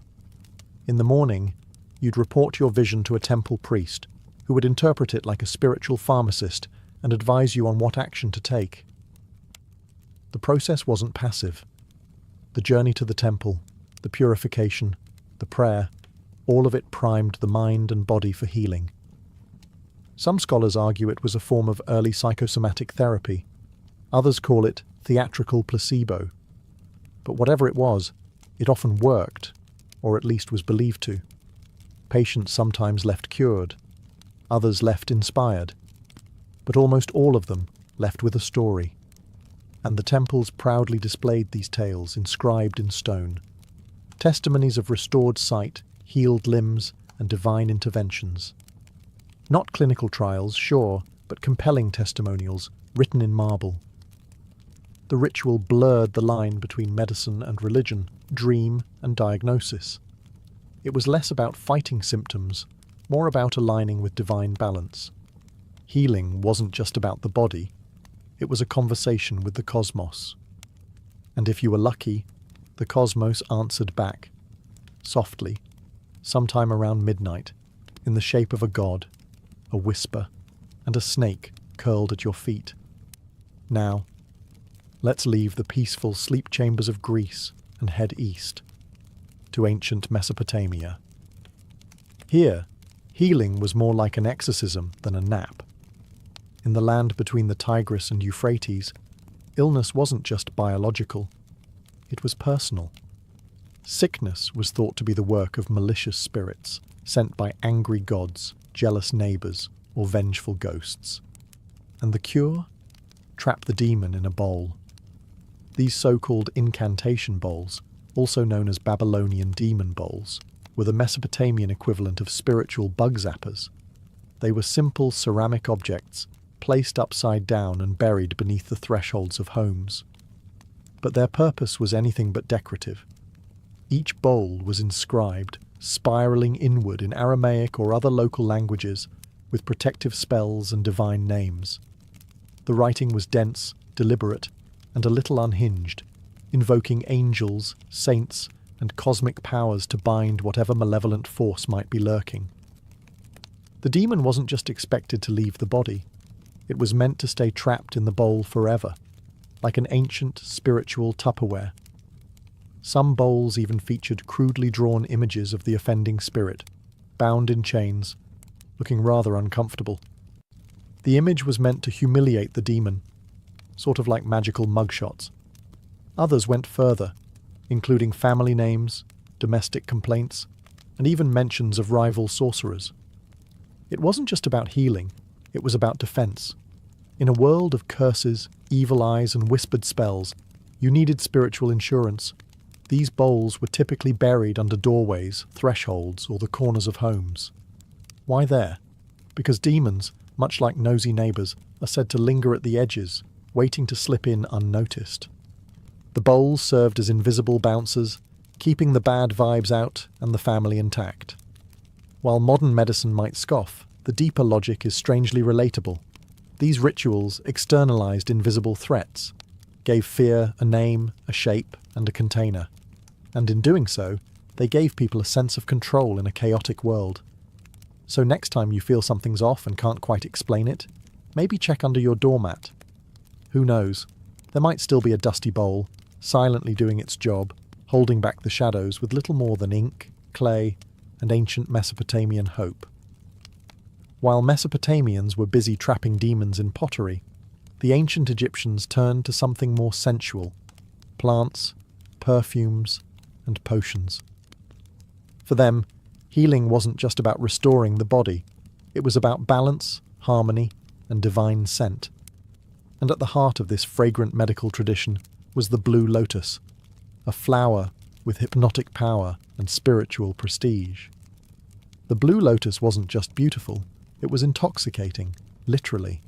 In the morning, you'd report your vision to a temple priest, who would interpret it like a spiritual pharmacist and advise you on what action to take. The process wasn't passive. The journey to the temple, the purification, the prayer, all of it primed the mind and body for healing. Some scholars argue it was a form of early psychosomatic therapy. Others call it theatrical placebo. But whatever it was, it often worked, or at least was believed to. Patients sometimes left cured, others left inspired, but almost all of them left with a story. And the temples proudly displayed these tales inscribed in stone. Testimonies of restored sight, healed limbs, and divine interventions. Not clinical trials, sure, but compelling testimonials written in marble. The ritual blurred the line between medicine and religion, dream and diagnosis. It was less about fighting symptoms, more about aligning with divine balance. Healing wasn't just about the body, it was a conversation with the cosmos. And if you were lucky, the cosmos answered back, softly, sometime around midnight, in the shape of a god, a whisper, and a snake curled at your feet. Now, let's leave the peaceful sleep chambers of Greece and head east, to ancient Mesopotamia. Here, healing was more like an exorcism than a nap. In the land between the Tigris and Euphrates, illness wasn't just biological, it was personal. Sickness was thought to be the work of malicious spirits, sent by angry gods, jealous neighbours, or vengeful ghosts. And the cure? Trap the demon in a bowl. These so-called incantation bowls, also known as Babylonian demon bowls, were the Mesopotamian equivalent of spiritual bug zappers. They were simple ceramic objects, placed upside down and buried beneath the thresholds of homes. But their purpose was anything but decorative. Each bowl was inscribed, spiralling inward in Aramaic or other local languages, with protective spells and divine names. The writing was dense, deliberate, and a little unhinged, invoking angels, saints, and cosmic powers to bind whatever malevolent force might be lurking. The demon wasn't just expected to leave the body. It was meant to stay trapped in the bowl forever, like an ancient spiritual Tupperware. Some bowls even featured crudely drawn images of the offending spirit, bound in chains, looking rather uncomfortable. The image was meant to humiliate the demon, sort of like magical mugshots. Others went further, including family names, domestic complaints, and even mentions of rival sorcerers. It wasn't just about healing, it was about defense. In a world of curses, evil eyes, and whispered spells, you needed spiritual insurance. These bowls were typically buried under doorways, thresholds, or the corners of homes. Why there? Because demons, much like nosy neighbours, are said to linger at the edges, waiting to slip in unnoticed. The bowls served as invisible bouncers, keeping the bad vibes out and the family intact. While modern medicine might scoff, the deeper logic is strangely relatable. These rituals externalized invisible threats, gave fear a name, a shape, and a container. And in doing so, they gave people a sense of control in a chaotic world. So next time you feel something's off and can't quite explain it, maybe check under your doormat. Who knows? There might still be a dusty bowl, silently doing its job, holding back the shadows with little more than ink, clay, and ancient Mesopotamian hope. While Mesopotamians were busy trapping demons in pottery, the ancient Egyptians turned to something more sensual: plants, perfumes, and potions. For them, healing wasn't just about restoring the body, it was about balance, harmony, and divine scent. And at the heart of this fragrant medical tradition was the blue lotus, a flower with hypnotic power and spiritual prestige. The blue lotus wasn't just beautiful, it was intoxicating, literally.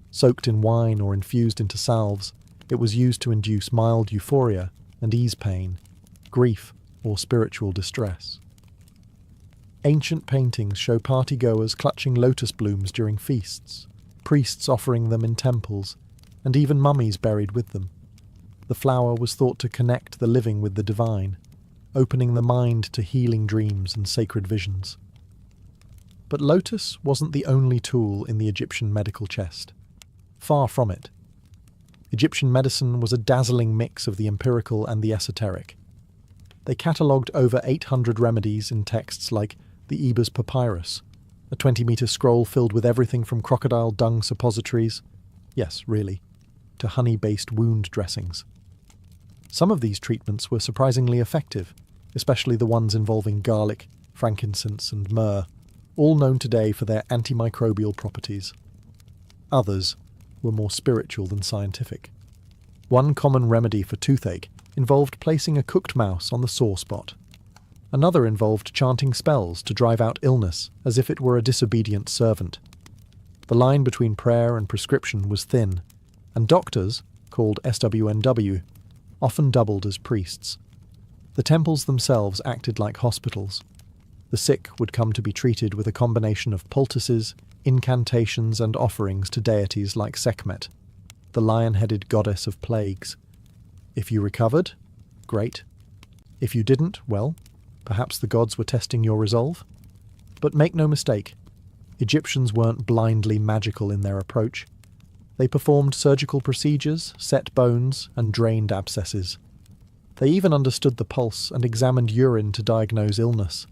Soaked in wine or infused into salves, it was used to induce mild euphoria and ease pain, grief, or spiritual distress. Ancient paintings show partygoers clutching lotus blooms during feasts, priests offering them in temples, and even mummies buried with them. The flower was thought to connect the living with the divine, opening the mind to healing dreams and sacred visions. But lotus wasn't the only tool in the Egyptian medical chest. Far from it. Egyptian medicine was a dazzling mix of the empirical and the esoteric. They catalogued over 800 remedies in texts like the Ebers Papyrus, a 20-metre scroll filled with everything from crocodile dung suppositories, yes, really, to honey-based wound dressings. Some of these treatments were surprisingly effective, especially the ones involving garlic, frankincense, and myrrh, all known today for their antimicrobial properties. Others were more spiritual than scientific. One common remedy for toothache involved placing a cooked mouse on the sore spot. Another involved chanting spells to drive out illness as if it were a disobedient servant. The line between prayer and prescription was thin, and doctors, called SWNW, often doubled as priests. The temples themselves acted like hospitals. The sick would come to be treated with a combination of poultices, incantations, and offerings to deities like Sekhmet, the lion-headed goddess of plagues. If you recovered, great. If you didn't, well, perhaps the gods were testing your resolve. But make no mistake, Egyptians weren't blindly magical in their approach. They performed surgical procedures, set bones, and drained abscesses. They even understood the pulse and examined urine to diagnose illness.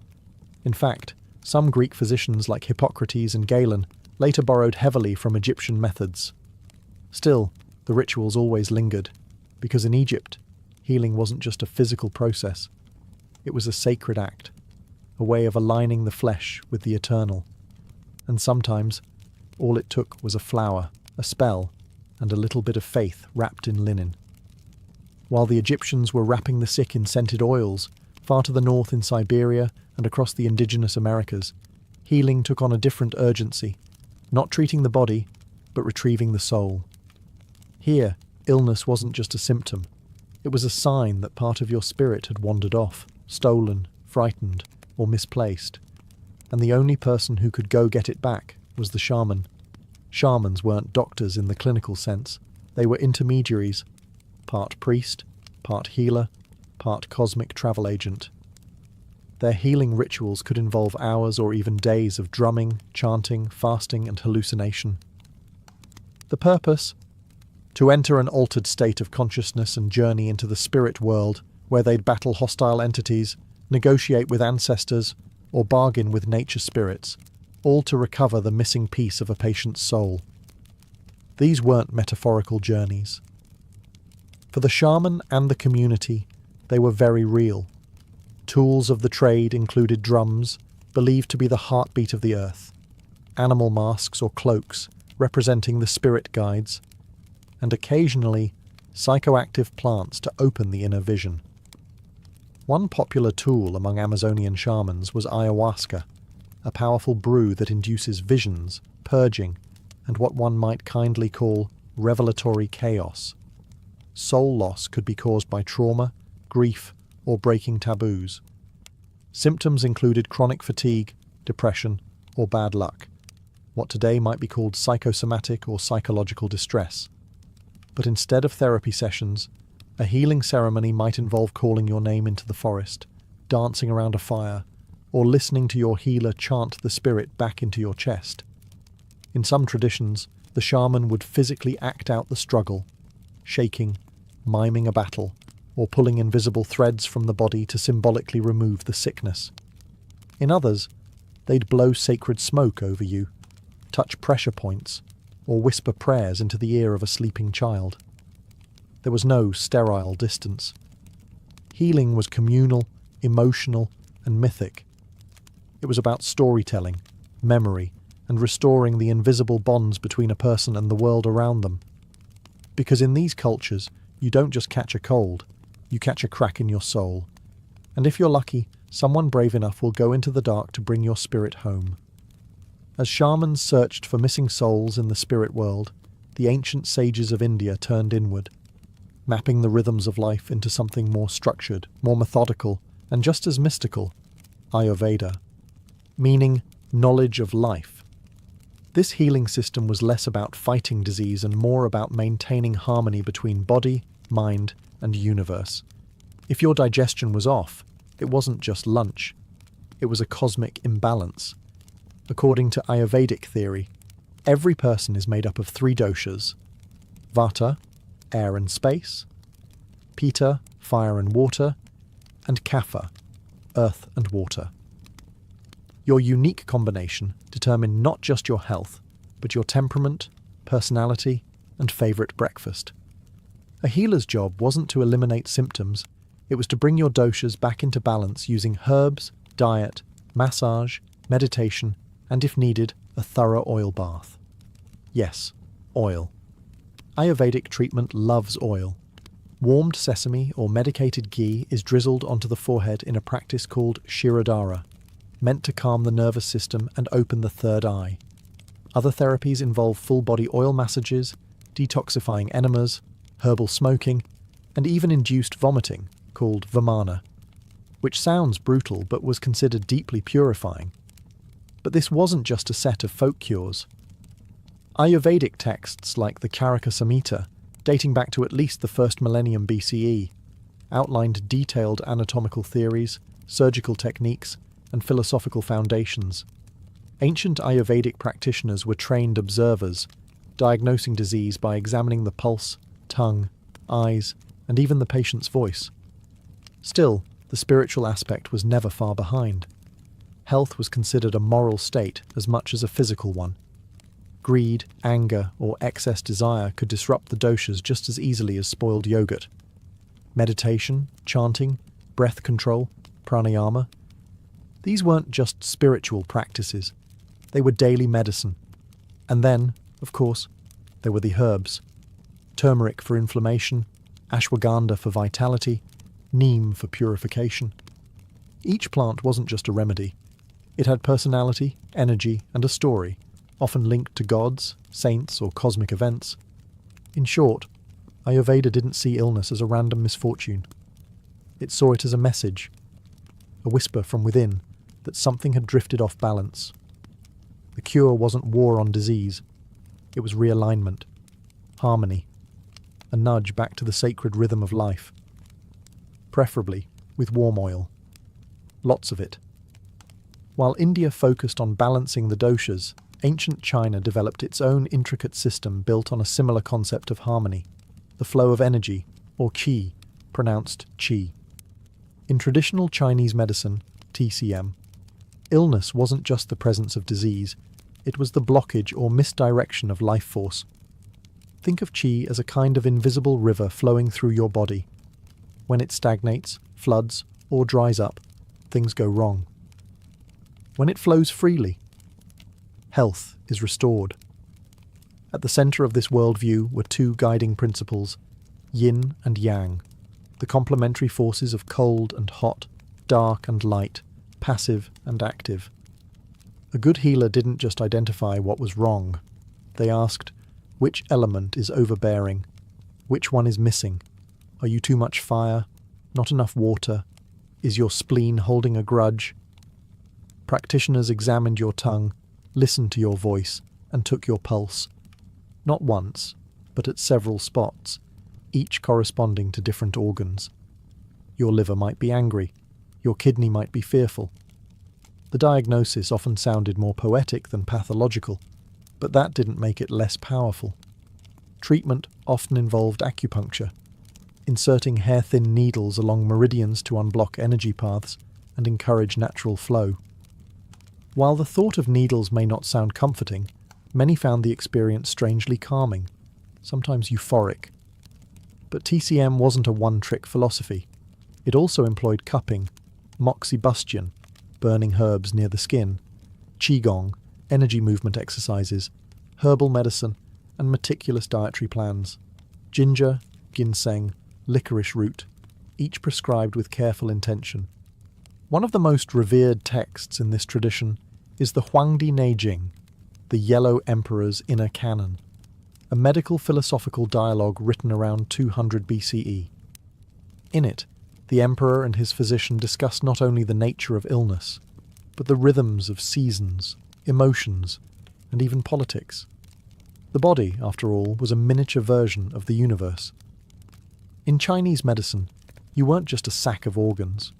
In fact, some Greek physicians like Hippocrates and Galen later borrowed heavily from Egyptian methods. Still, the rituals always lingered, because in Egypt, healing wasn't just a physical process. It was a sacred act, a way of aligning the flesh with the eternal. And sometimes, all it took was a flower, a spell, and a little bit of faith wrapped in linen. While the Egyptians were wrapping the sick in scented oils, far to the north in Siberia and across the indigenous Americas, healing took on a different urgency, not treating the body, but retrieving the soul. Here, illness wasn't just a symptom. It was a sign that part of your spirit had wandered off, stolen, frightened, or misplaced. And the only person who could go get it back was the shaman. Shamans weren't doctors in the clinical sense. They were intermediaries, part priest, part healer, part cosmic travel agent. Their healing rituals could involve hours or even days of drumming, chanting, fasting, and hallucination. The purpose? To enter an altered state of consciousness and journey into the spirit world, where they'd battle hostile entities, negotiate with ancestors, or bargain with nature spirits, all to recover the missing piece of a patient's soul. These weren't metaphorical journeys. For the shaman and the community, they were very real. Tools of the trade included drums, believed to be the heartbeat of the earth, animal masks or cloaks representing the spirit guides, and occasionally psychoactive plants to open the inner vision. One popular tool among Amazonian shamans was ayahuasca, a powerful brew that induces visions, purging, and what one might kindly call revelatory chaos. Soul loss could be caused by trauma, grief, or breaking taboos. Symptoms included chronic fatigue, depression, or bad luck, what today might be called psychosomatic or psychological distress. But instead of therapy sessions, a healing ceremony might involve calling your name into the forest, dancing around a fire, or listening to your healer chant the spirit back into your chest. In some traditions, the shaman would physically act out the struggle, shaking, miming a battle, or pulling invisible threads from the body to symbolically remove the sickness. In others, they'd blow sacred smoke over you, touch pressure points, or whisper prayers into the ear of a sleeping child. There was no sterile distance. Healing was communal, emotional, and mythic. It was about storytelling, memory, and restoring the invisible bonds between a person and the world around them. Because in these cultures, you don't just catch a cold, you catch a crack in your soul. And if you're lucky, someone brave enough will go into the dark to bring your spirit home. As shamans searched for missing souls in the spirit world, the ancient sages of India turned inward, mapping the rhythms of life into something more structured, more methodical, and just as mystical, Ayurveda, meaning knowledge of life. This healing system was less about fighting disease and more about maintaining harmony between body, mind, and universe. If your digestion was off, it wasn't just lunch. It was a cosmic imbalance. According to Ayurvedic theory, every person is made up of 3 doshas: Vata, air and space; Pitta, fire and water; and Kapha, earth and water. Your unique combination determined not just your health, but your temperament, personality, and favourite breakfast. A healer's job wasn't to eliminate symptoms, it was to bring your doshas back into balance using herbs, diet, massage, meditation, and if needed, a thorough oil bath. Yes, oil. Ayurvedic treatment loves oil. Warmed sesame or medicated ghee is drizzled onto the forehead in a practice called Shirodhara, meant to calm the nervous system and open the third eye. Other therapies involve full-body oil massages, detoxifying enemas, herbal smoking, and even induced vomiting, called vamana, which sounds brutal but was considered deeply purifying. But this wasn't just a set of folk cures. Ayurvedic texts like the Karaka Samhita, dating back to at least the 1st millennium BCE, outlined detailed anatomical theories, surgical techniques, and philosophical foundations. Ancient Ayurvedic practitioners were trained observers, diagnosing disease by examining the pulse, tongue, eyes, and even the patient's voice. Still, the spiritual aspect was never far behind. Health was considered a moral state as much as a physical one. Greed, anger, or excess desire could disrupt the doshas just as easily as spoiled yogurt. Meditation, chanting, breath control, pranayama. These weren't just spiritual practices. They were daily medicine. And then, of course, there were the herbs. Turmeric for inflammation, ashwagandha for vitality, neem for purification. Each plant wasn't just a remedy. It had personality, energy, and a story, often linked to gods, saints, or cosmic events. In short, Ayurveda didn't see illness as a random misfortune. It saw it as a message, a whisper from within that something had drifted off balance. The cure wasn't war on disease. It was realignment, harmony, a nudge back to the sacred rhythm of life. Preferably with warm oil. Lots of it. While India focused on balancing the doshas, ancient China developed its own intricate system built on a similar concept of harmony, the flow of energy, or qi, pronounced qi. In traditional Chinese medicine, TCM, illness wasn't just the presence of disease, it was the blockage or misdirection of life force. Think of qi as a kind of invisible river flowing through your body. When it stagnates, floods, or dries up, things go wrong. When it flows freely, health is restored. At the centre of this worldview were two guiding principles, yin and yang, the complementary forces of cold and hot, dark and light, passive and active. A good healer didn't just identify what was wrong. They asked, which element is overbearing? Which one is missing? Are you too much fire? Not enough water? Is your spleen holding a grudge? Practitioners examined your tongue, listened to your voice, and took your pulse. Not once, but at several spots, each corresponding to different organs. Your liver might be angry. Your kidney might be fearful. The diagnosis often sounded more poetic than pathological, but that didn't make it less powerful. Treatment often involved acupuncture, inserting hair-thin needles along meridians to unblock energy paths and encourage natural flow. While the thought of needles may not sound comforting, many found the experience strangely calming, sometimes euphoric. But TCM wasn't a one-trick philosophy. It also employed cupping, moxibustion, burning herbs near the skin, qigong, energy movement exercises, herbal medicine, and meticulous dietary plans. Ginger, ginseng, licorice root, each prescribed with careful intention. One of the most revered texts in this tradition is the Huangdi Neijing, the Yellow Emperor's Inner Canon, a medical philosophical dialogue written around 200 BCE. In it, the emperor and his physician discuss not only the nature of illness, but the rhythms of seasons, emotions, and even politics. The body, after all, was a miniature version of the universe. In Chinese medicine, you weren't just a sack of organs.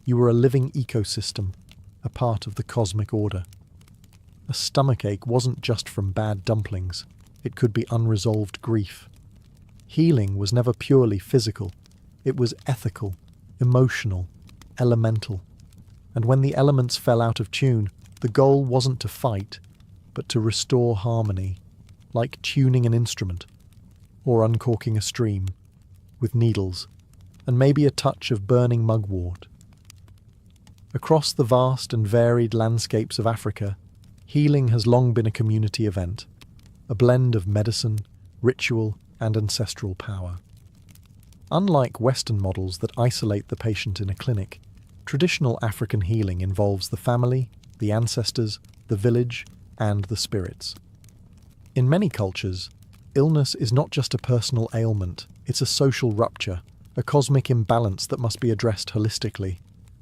You were a living ecosystem, a part of the cosmic order. A stomachache wasn't just from bad dumplings. It could be unresolved grief. Healing was never purely physical. It was ethical, emotional, elemental. And when the elements fell out of tune, the goal wasn't to fight, but to restore harmony, like tuning an instrument, or uncorking a stream, with needles, and maybe a touch of burning mugwort. Across the vast and varied landscapes of Africa, healing has long been a community event, a blend of medicine, ritual, and ancestral power. Unlike Western models that isolate the patient in a clinic, traditional African healing involves the family, the ancestors, the village, and the spirits. In many cultures, illness is not just a personal ailment, it's a social rupture, a cosmic imbalance that must be addressed holistically,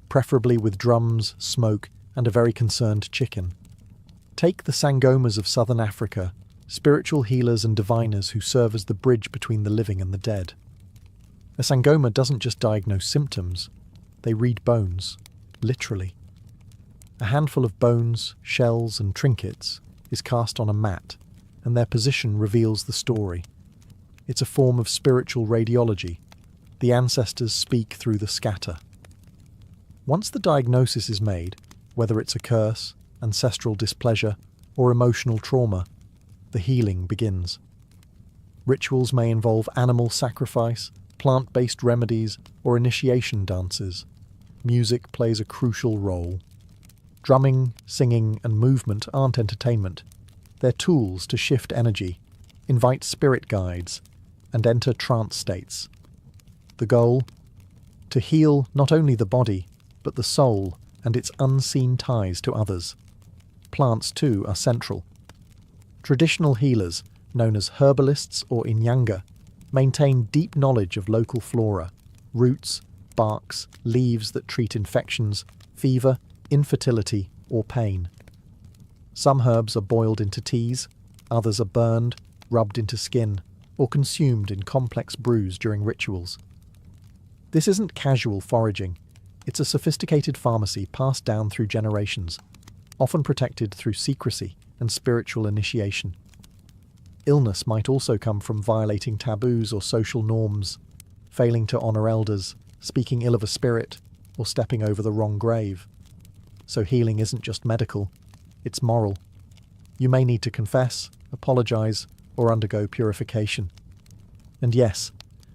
preferably with drums, smoke, and a very concerned chicken. Take the Sangomas of southern Africa, spiritual healers and diviners who serve as the bridge between the living and the dead. A Sangoma doesn't just diagnose symptoms, they read bones, literally. A handful of bones, shells, and trinkets is cast on a mat, and their position reveals the story. It's a form of spiritual radiology. The ancestors speak through the scatter. Once the diagnosis is made, whether it's a curse, ancestral displeasure, or emotional trauma, the healing begins. Rituals may involve animal sacrifice, plant-based remedies, or initiation dances. Music plays a crucial role. Drumming, singing, and movement aren't entertainment. They're tools to shift energy, invite spirit guides, and enter trance states. The goal? To heal not only the body, but the soul and its unseen ties to others. Plants, too, are central. Traditional healers, known as herbalists or inyanga, maintain deep knowledge of local flora, roots, barks, leaves that treat infections, fever, infertility, or pain. Some herbs are boiled into teas, others are burned, rubbed into skin, or consumed in complex brews during rituals. This isn't casual foraging. It's a sophisticated pharmacy passed down through generations, often protected through secrecy and spiritual initiation. Illness might also come from violating taboos or social norms, failing to honour elders, speaking ill of a spirit, or stepping over the wrong grave. So healing isn't just medical, it's moral. You may need to confess, apologise, or undergo purification. And yes,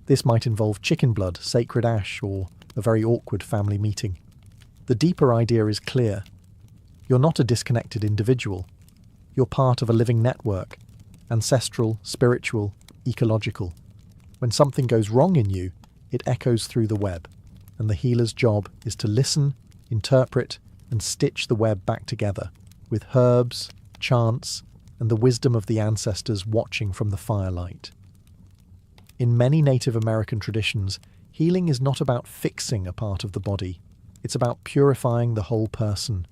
this might involve chicken blood, sacred ash, or a very awkward family meeting. The deeper idea is clear. You're not a disconnected individual. You're part of a living network, ancestral, spiritual, ecological. When something goes wrong in you, it echoes through the web, and the healer's job is to listen, interpret, and stitch the web back together, with herbs, chants, and the wisdom of the ancestors watching from the firelight. In many Native American traditions, healing is not about fixing a part of the body. It's about purifying the whole person.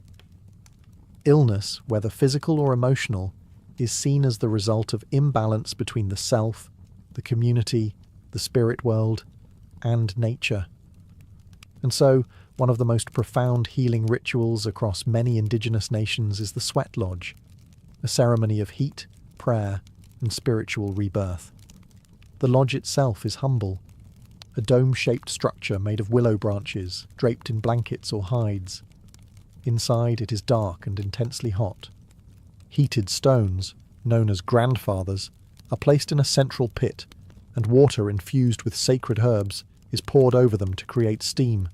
Illness, whether physical or emotional, is seen as the result of imbalance between the self, the community, the spirit world, and nature. And so, one of the most profound healing rituals across many indigenous nations is the sweat lodge, a ceremony of heat, prayer, and spiritual rebirth. The lodge itself is humble, a dome-shaped structure made of willow branches, draped in blankets or hides. Inside it is dark and intensely hot. Heated stones, known as grandfathers, are placed in a central pit, and water infused with sacred herbs is poured over them to create steam.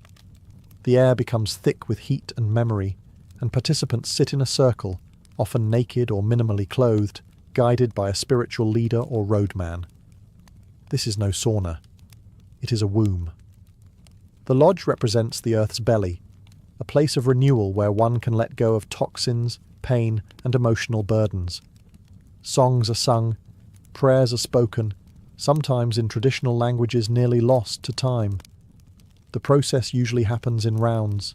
The air becomes thick with heat and memory, and participants sit in a circle, often naked or minimally clothed, guided by a spiritual leader or roadman. This is no sauna. It is a womb. The lodge represents the earth's belly, a place of renewal where one can let go of toxins, pain, and emotional burdens. Songs are sung, prayers are spoken, sometimes in traditional languages nearly lost to time. The process usually happens in rounds,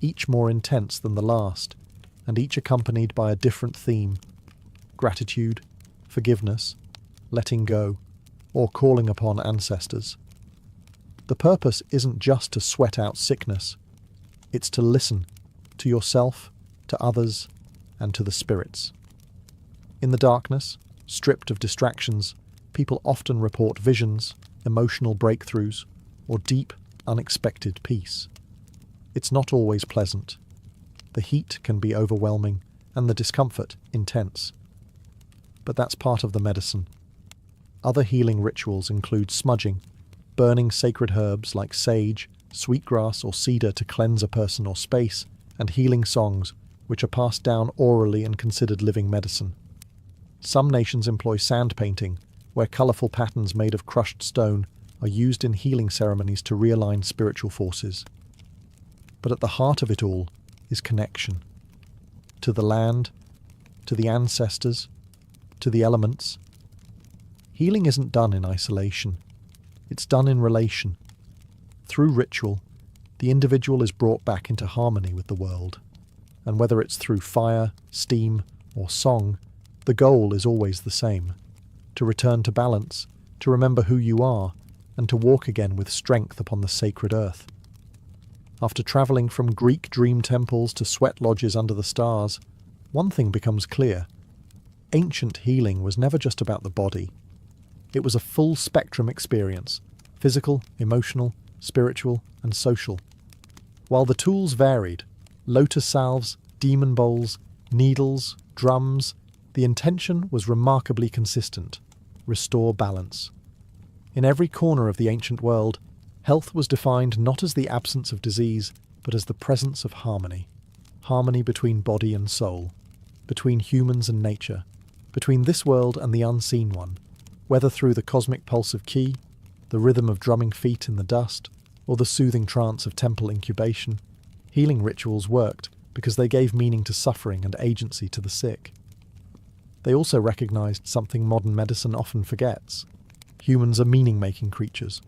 each more intense than the last, and each accompanied by a different theme: gratitude, forgiveness, letting go, or calling upon ancestors. The purpose isn't just to sweat out sickness. It's to listen, to yourself, to others, and to the spirits. In the darkness, stripped of distractions, people often report visions, emotional breakthroughs, or deep, unexpected peace. It's not always pleasant. The heat can be overwhelming, and the discomfort intense. But that's part of the medicine. Other healing rituals include smudging, burning sacred herbs like sage, sweetgrass, or cedar to cleanse a person or space, and healing songs, which are passed down orally and considered living medicine. Some nations employ sand painting, where colourful patterns made of crushed stone are used in healing ceremonies to realign spiritual forces. But at the heart of it all is connection. To the land, to the ancestors, to the elements. Healing isn't done in isolation. It's done in relation. Through ritual, the individual is brought back into harmony with the world. And whether it's through fire, steam, or song, the goal is always the same: to return to balance, to remember who you are, and to walk again with strength upon the sacred earth. After travelling from Greek dream temples to sweat lodges under the stars, one thing becomes clear. Ancient healing was never just about the body. It was a full spectrum experience: physical, emotional, spiritual, and social. While the tools varied, lotus salves, demon bowls, needles, drums, the intention was remarkably consistent: restore balance. In every corner of the ancient world, health was defined not as the absence of disease, but as the presence of harmony. Harmony between body and soul, between humans and nature, between this world and the unseen one, whether through the cosmic pulse of ki, the rhythm of drumming feet in the dust, or the soothing trance of temple incubation. Healing rituals worked because they gave meaning to suffering and agency to the sick. They also recognized something modern medicine often forgets. Humans are meaning-making creatures.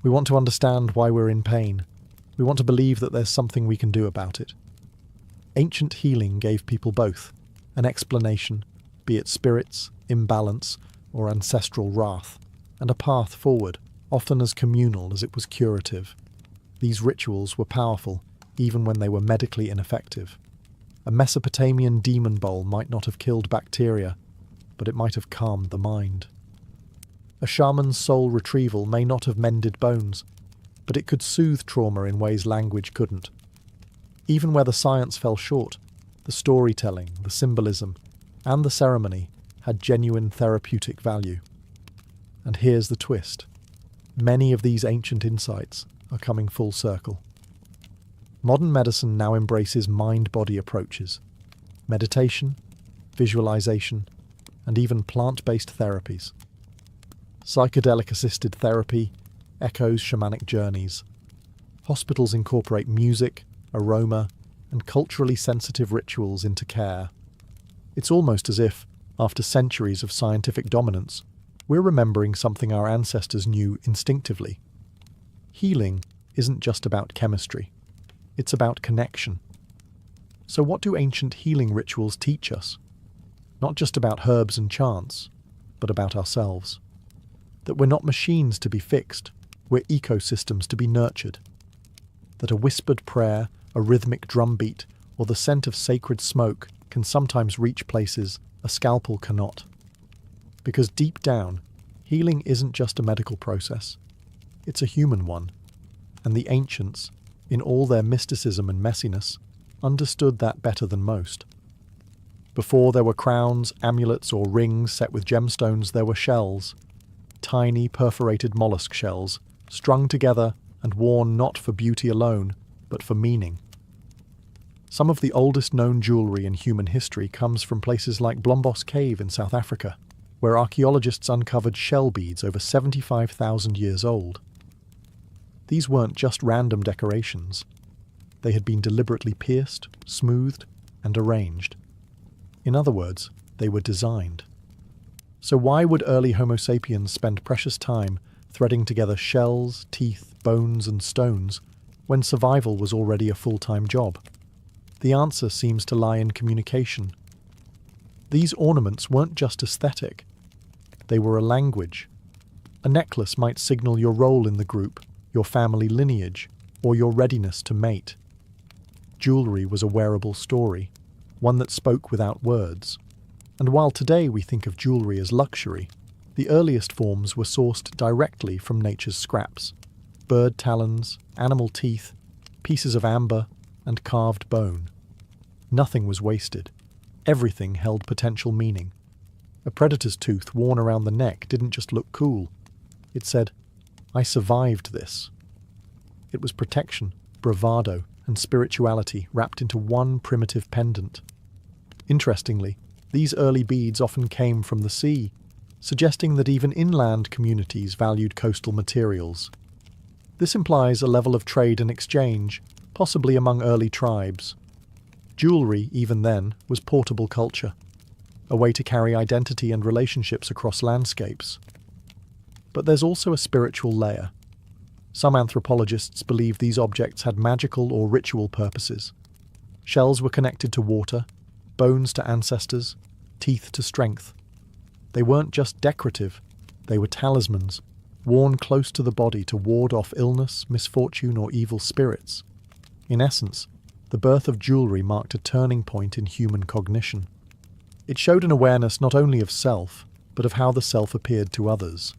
We want to understand why we're in pain. We want to believe that there's something we can do about it. Ancient healing gave people both: an explanation, be it spirits, imbalance, or ancestral wrath, and a path forward, often as communal as it was curative. These rituals were powerful, even when they were medically ineffective. A Mesopotamian demon bowl might not have killed bacteria, but it might have calmed the mind. A shaman's soul retrieval may not have mended bones, but it could soothe trauma in ways language couldn't. Even where the science fell short, the storytelling, the symbolism, and the ceremony had genuine therapeutic value. And here's the twist. Many of these ancient insights are coming full circle. Modern medicine now embraces mind-body approaches, meditation, visualization, and even plant-based therapies. Psychedelic-assisted therapy echoes shamanic journeys. Hospitals incorporate music, aroma, and culturally sensitive rituals into care. It's almost as if, after centuries of scientific dominance, we're remembering something our ancestors knew instinctively. Healing isn't just about chemistry. It's about connection. So what do ancient healing rituals teach us? Not just about herbs and chants, but about ourselves. That we're not machines to be fixed, we're ecosystems to be nurtured. That a whispered prayer, a rhythmic drumbeat, or the scent of sacred smoke can sometimes reach places a scalpel cannot. Because deep down, healing isn't just a medical process. It's a human one. And the ancients, in all their mysticism and messiness, understood that better than most. Before there were crowns, amulets, or rings set with gemstones, there were shells. Tiny, perforated mollusk shells, strung together and worn not for beauty alone, but for meaning. Some of the oldest known jewellery in human history comes from places like Blombos Cave in South Africa, where archaeologists uncovered shell beads over 75,000 years old. These weren't just random decorations. They had been deliberately pierced, smoothed, and arranged. In other words, they were designed. So why would early Homo sapiens spend precious time threading together shells, teeth, bones, and stones when survival was already a full-time job? The answer seems to lie in communication. These ornaments weren't just aesthetic. They were a language. A necklace might signal your role in the group, your family lineage, or your readiness to mate. Jewellery was a wearable story, one that spoke without words. And while today we think of jewellery as luxury, the earliest forms were sourced directly from nature's scraps: bird talons, animal teeth, pieces of amber, and carved bone. Nothing was wasted. Everything held potential meaning. A predator's tooth worn around the neck didn't just look cool. It said, "I survived this." It was protection, bravado, and spirituality wrapped into one primitive pendant. Interestingly, these early beads often came from the sea, suggesting that even inland communities valued coastal materials. This implies a level of trade and exchange, possibly among early tribes. Jewellery, even then, was portable culture, a way to carry identity and relationships across landscapes. But there's also a spiritual layer. Some anthropologists believe these objects had magical or ritual purposes. Shells were connected to water, bones to ancestors, teeth to strength. They weren't just decorative, they were talismans, worn close to the body to ward off illness, misfortune, or evil spirits. In essence, the birth of jewellery marked a turning point in human cognition. It showed an awareness not only of self, but of how the self appeared to others.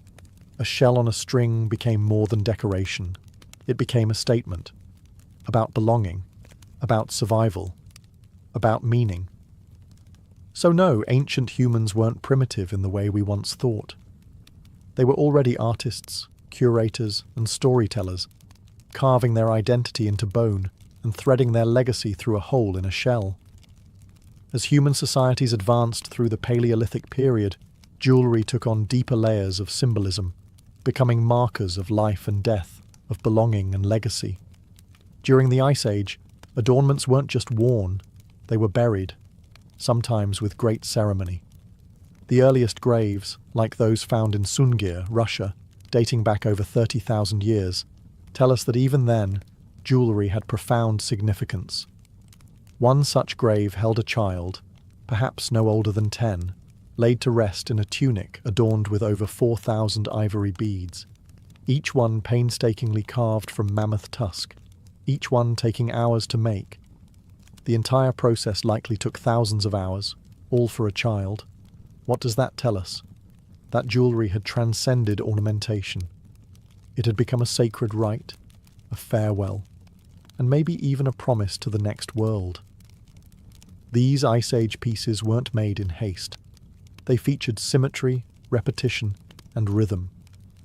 A shell on a string became more than decoration. It became a statement about belonging, about survival, about meaning. So no, ancient humans weren't primitive in the way we once thought. They were already artists, curators, and storytellers, carving their identity into bone and threading their legacy through a hole in a shell. As human societies advanced through the Paleolithic period, jewellery took on deeper layers of symbolism, becoming markers of life and death, of belonging and legacy. During the Ice Age, adornments weren't just worn, they were buried, sometimes with great ceremony. The earliest graves, like those found in Sungir, Russia, dating back over 30,000 years, tell us that even then, jewellery had profound significance. One such grave held a child, perhaps no older than 10, laid to rest in a tunic adorned with over 4,000 ivory beads, each one painstakingly carved from mammoth tusk, each one taking hours to make. The entire process likely took thousands of hours, all for a child. What does that tell us? That jewellery had transcended ornamentation. It had become a sacred rite, a farewell, and maybe even a promise to the next world. These Ice Age pieces weren't made in haste. They featured symmetry, repetition, and rhythm,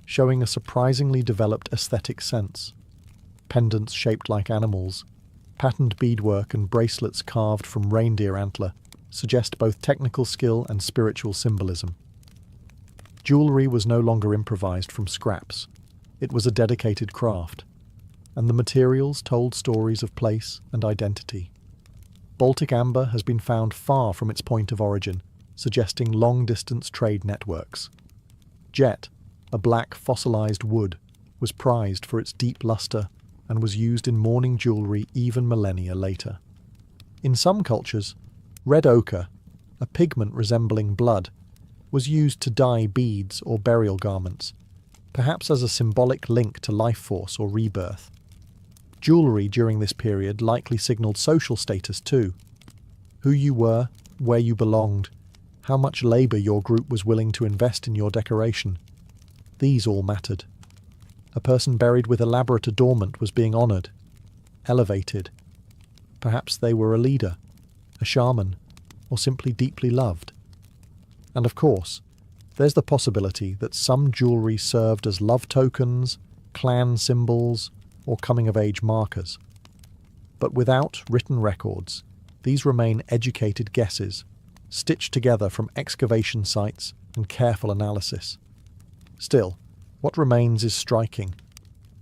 showing a surprisingly developed aesthetic sense. Pendants shaped like animals, patterned beadwork and bracelets carved from reindeer antler suggest both technical skill and spiritual symbolism. Jewellery was no longer improvised from scraps. It was a dedicated craft, and the materials told stories of place and identity. Baltic amber has been found far from its point of origin, suggesting long-distance trade networks. Jet, a black fossilized wood, was prized for its deep luster and was used in mourning jewellery even millennia later. In some cultures, red ochre, a pigment resembling blood, was used to dye beads or burial garments, perhaps as a symbolic link to life force or rebirth. Jewellery during this period likely signalled social status too. Who you were, where you belonged, how much labour your group was willing to invest in your decoration. These all mattered. A person buried with elaborate adornment was being honoured, elevated. Perhaps they were a leader, a shaman, or simply deeply loved. And of course, there's the possibility that some jewellery served as love tokens, clan symbols, or coming-of-age markers. But without written records, these remain educated guesses, stitched together from excavation sites and careful analysis. Still, what remains is striking.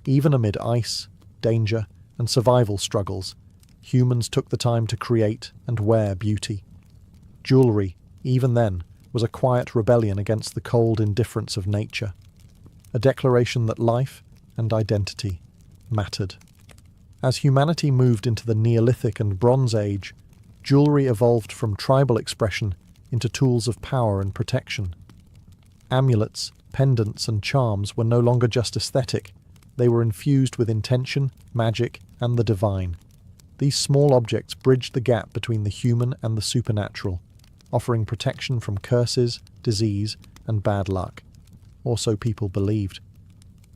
Even amid ice, danger, and survival struggles, humans took the time to create and wear beauty. Jewellery, even then, was a quiet rebellion against the cold indifference of nature, a declaration that life and identity mattered. As humanity moved into the Neolithic and Bronze Age, jewellery evolved from tribal expression into tools of power and protection. Amulets, pendants, and charms were no longer just aesthetic. They were infused with intention, magic, and the divine. These small objects bridged the gap between the human and the supernatural, offering protection from curses, disease, and bad luck. Or so people believed.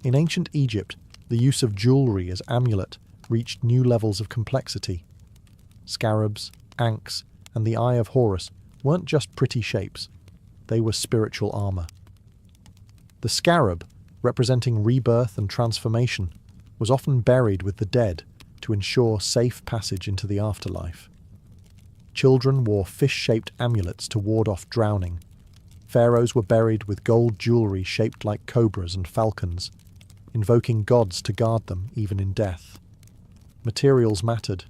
In ancient Egypt, the use of jewellery as amulet reached new levels of complexity. Scarabs, ankhs, and the Eye of Horus weren't just pretty shapes. They were spiritual armour. The scarab, representing rebirth and transformation, was often buried with the dead to ensure safe passage into the afterlife. Children wore fish-shaped amulets to ward off drowning. Pharaohs were buried with gold jewellery shaped like cobras and falcons, invoking gods to guard them even in death. Materials mattered.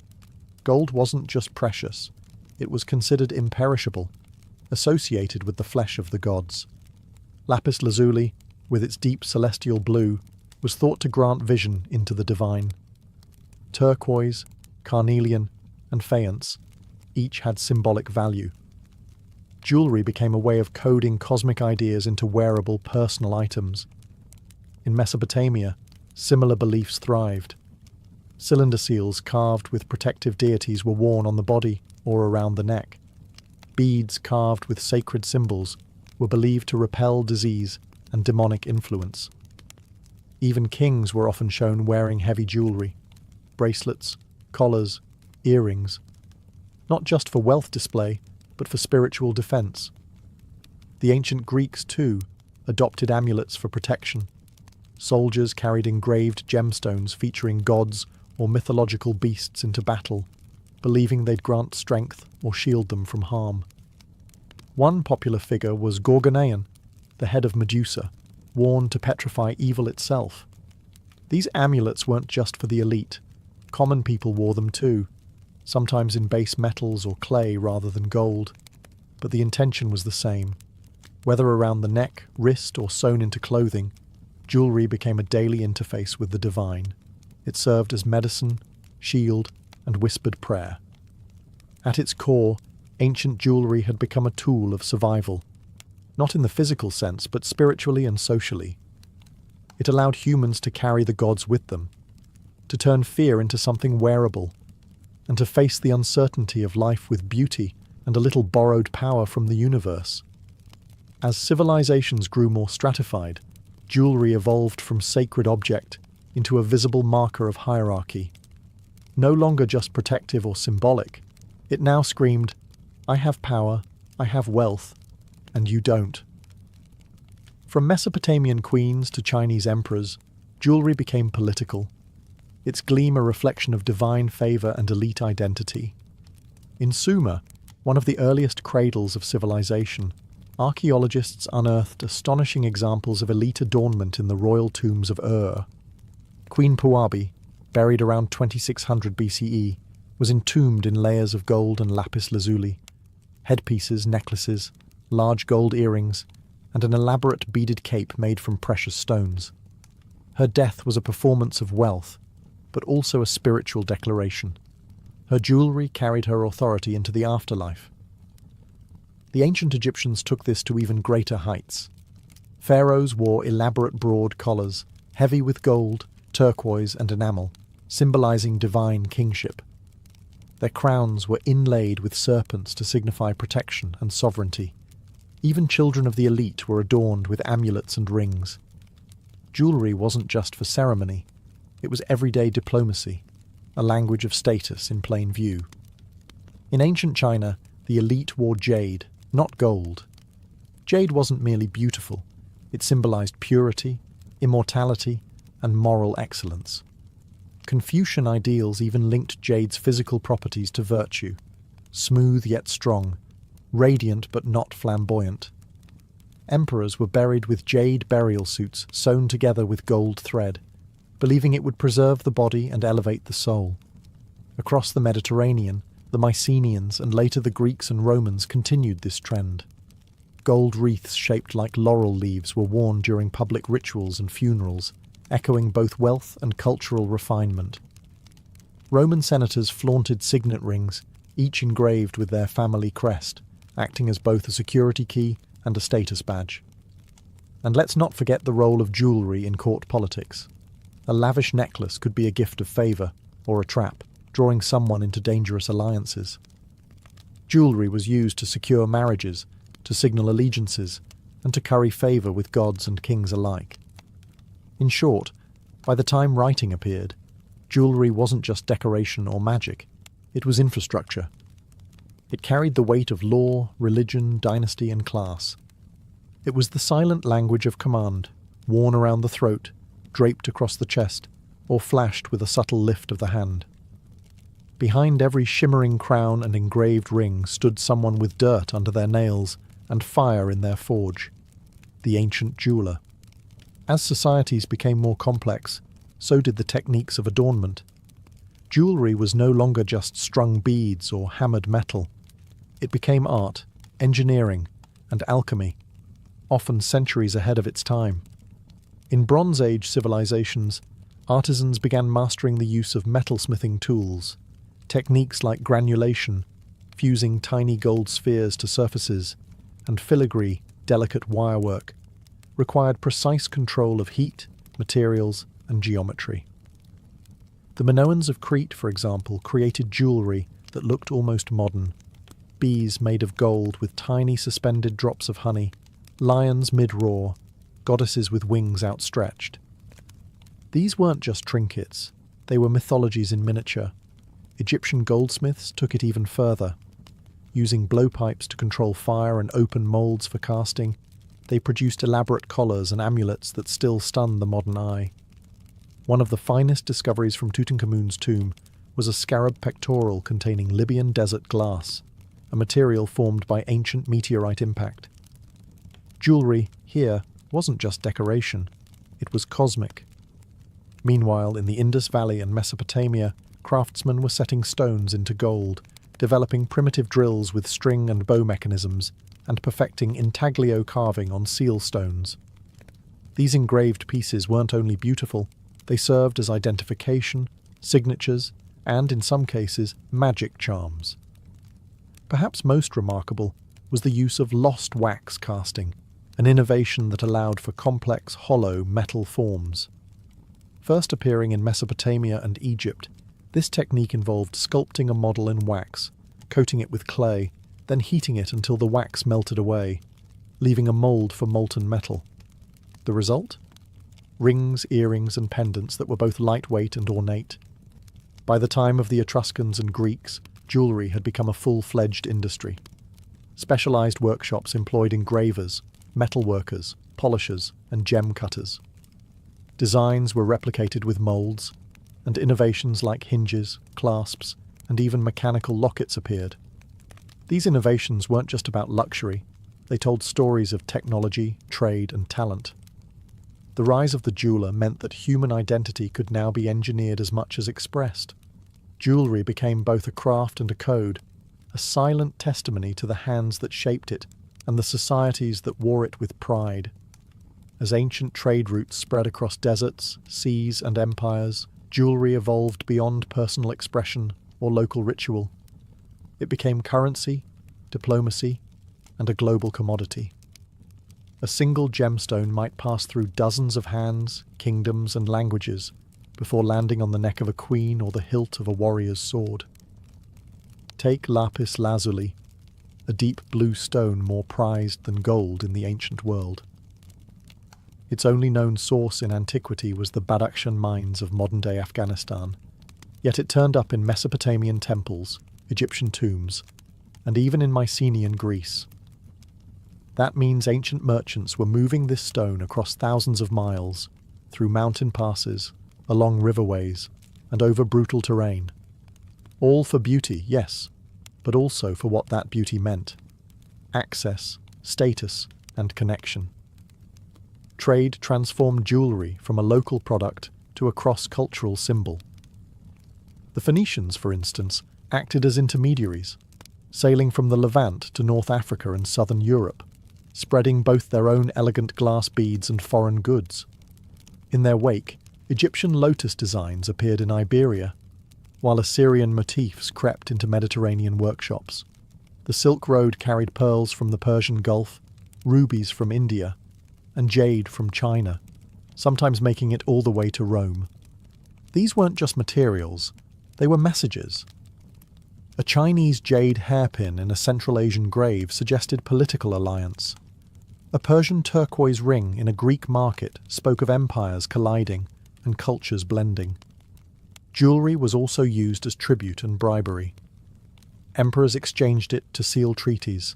Gold wasn't just precious, it was considered imperishable, associated with the flesh of the gods. Lapis lazuli, with its deep celestial blue, was thought to grant vision into the divine. Turquoise, carnelian, and faience each had symbolic value. Jewellery became a way of coding cosmic ideas into wearable personal items. In Mesopotamia, similar beliefs thrived. Cylinder seals carved with protective deities were worn on the body or around the neck. Beads carved with sacred symbols were believed to repel disease and demonic influence. Even kings were often shown wearing heavy jewellery, bracelets, collars, earrings, not just for wealth display, but for spiritual defence. The ancient Greeks, too, adopted amulets for protection. Soldiers carried engraved gemstones featuring gods or mythological beasts into battle, believing they'd grant strength or shield them from harm. One popular figure was Gorgonean, the head of Medusa, worn to petrify evil itself. These amulets weren't just for the elite. Common people wore them too, sometimes in base metals or clay rather than gold. But the intention was the same. Whether around the neck, wrist, or sewn into clothing, jewellery became a daily interface with the divine. It served as medicine, shield, and whispered prayer. At its core, ancient jewellery had become a tool of survival, not in the physical sense, but spiritually and socially. It allowed humans to carry the gods with them, to turn fear into something wearable, and to face the uncertainty of life with beauty and a little borrowed power from the universe. As civilizations grew more stratified, jewellery evolved from sacred object into a visible marker of hierarchy. No longer just protective or symbolic, it now screamed, "I have power, I have wealth, and you don't. From Mesopotamian queens to Chinese emperors, jewelry became political, its gleam a reflection of divine favour and elite identity. In Sumer, one of the earliest cradles of civilization, archaeologists unearthed astonishing examples of elite adornment in the royal tombs of Ur. Queen Puabi, buried around 2600 BCE, was entombed in layers of gold and lapis lazuli, headpieces, necklaces, large gold earrings, and an elaborate beaded cape made from precious stones. Her death was a performance of wealth, but also a spiritual declaration. Her jewelry carried her authority into the afterlife. The ancient Egyptians took this to even greater heights. Pharaohs wore elaborate broad collars, heavy with gold, turquoise, and enamel, symbolizing divine kingship. Their crowns were inlaid with serpents to signify protection and sovereignty. Even children of the elite were adorned with amulets and rings. Jewelry wasn't just for ceremony, it was everyday diplomacy, a language of status in plain view. In ancient China, the elite wore jade, not gold. Jade wasn't merely beautiful, it symbolized purity, immortality, and moral excellence. Confucian ideals even linked jade's physical properties to virtue, smooth yet strong, radiant but not flamboyant. Emperors were buried with jade burial suits sewn together with gold thread, believing it would preserve the body and elevate the soul. Across the Mediterranean, the Mycenaeans and later the Greeks and Romans continued this trend. Gold wreaths shaped like laurel leaves were worn during public rituals and funerals, echoing both wealth and cultural refinement. Roman senators flaunted signet rings, each engraved with their family crest, acting as both a security key and a status badge. And let's not forget the role of jewellery in court politics. A lavish necklace could be a gift of favour, or a trap, drawing someone into dangerous alliances. Jewellery was used to secure marriages, to signal allegiances, and to curry favour with gods and kings alike. In short, by the time writing appeared, jewellery wasn't just decoration or magic, it was infrastructure. It carried the weight of law, religion, dynasty, and class. It was the silent language of command, worn around the throat, draped across the chest, or flashed with a subtle lift of the hand. Behind every shimmering crown and engraved ring stood someone with dirt under their nails and fire in their forge, the ancient jeweller. As societies became more complex, so did the techniques of adornment. Jewellery was no longer just strung beads or hammered metal. It became art, engineering, and alchemy, often centuries ahead of its time. In Bronze Age civilizations, artisans began mastering the use of metalsmithing tools, techniques like granulation, fusing tiny gold spheres to surfaces, and filigree, delicate wirework, required precise control of heat, materials, and geometry. The Minoans of Crete, for example, created jewellery that looked almost modern. Bees made of gold with tiny suspended drops of honey, lions mid-roar, goddesses with wings outstretched. These weren't just trinkets, they were mythologies in miniature. Egyptian goldsmiths took it even further. Using blowpipes to control fire and open moulds for casting, they produced elaborate collars and amulets that still stun the modern eye. One of the finest discoveries from Tutankhamun's tomb was a scarab pectoral containing Libyan desert glass, a material formed by ancient meteorite impact. Jewellery, here, wasn't just decoration, it was cosmic. Meanwhile, in the Indus Valley and Mesopotamia, craftsmen were setting stones into gold, developing primitive drills with string and bow mechanisms, and perfecting intaglio carving on seal stones. These engraved pieces weren't only beautiful, they served as identification, signatures, and, in some cases, magic charms. Perhaps most remarkable was the use of lost wax casting, an innovation that allowed for complex, hollow metal forms. First appearing in Mesopotamia and Egypt, this technique involved sculpting a model in wax, coating it with clay, then heating it until the wax melted away, leaving a mould for molten metal. The result? Rings, earrings, and pendants that were both lightweight and ornate. By the time of the Etruscans and Greeks, jewellery had become a full-fledged industry. specialized workshops employed engravers, metalworkers, polishers, and gem cutters. Designs were replicated with molds, and innovations like hinges, clasps, and even mechanical lockets appeared. These innovations weren't just about luxury, they told stories of technology, trade, and talent. The rise of the jeweler meant that human identity could now be engineered as much as expressed. Jewelry became both a craft and a code, a silent testimony to the hands that shaped it and the societies that wore it with pride. As ancient trade routes spread across deserts, seas, and empires, jewelry evolved beyond personal expression or local ritual. It became currency, diplomacy, and a global commodity. A single gemstone might pass through dozens of hands, kingdoms, and languages before landing on the neck of a queen or the hilt of a warrior's sword. Take lapis lazuli, a deep blue stone more prized than gold in the ancient world. Its only known source in antiquity was the Badakhshan mines of modern-day Afghanistan, yet it turned up in Mesopotamian temples, Egyptian tombs, and even in Mycenaean Greece. That means ancient merchants were moving this stone across thousands of miles, through mountain passes, along riverways, and over brutal terrain. All for beauty, yes, but also for what that beauty meant: access, status, and connection. Trade transformed jewelry from a local product to a cross-cultural symbol. The Phoenicians, for instance, acted as intermediaries, sailing from the Levant to North Africa and southern Europe, spreading both their own elegant glass beads and foreign goods. In their wake, Egyptian lotus designs appeared in Iberia, while Assyrian motifs crept into Mediterranean workshops. The Silk Road carried pearls from the Persian Gulf, rubies from India, and jade from China, sometimes making it all the way to Rome. These weren't just materials, they were messages. A Chinese jade hairpin in a Central Asian grave suggested political alliance. A Persian turquoise ring in a Greek market spoke of empires colliding and cultures blending. Jewelry was also used as tribute and bribery. Emperors exchanged it to seal treaties.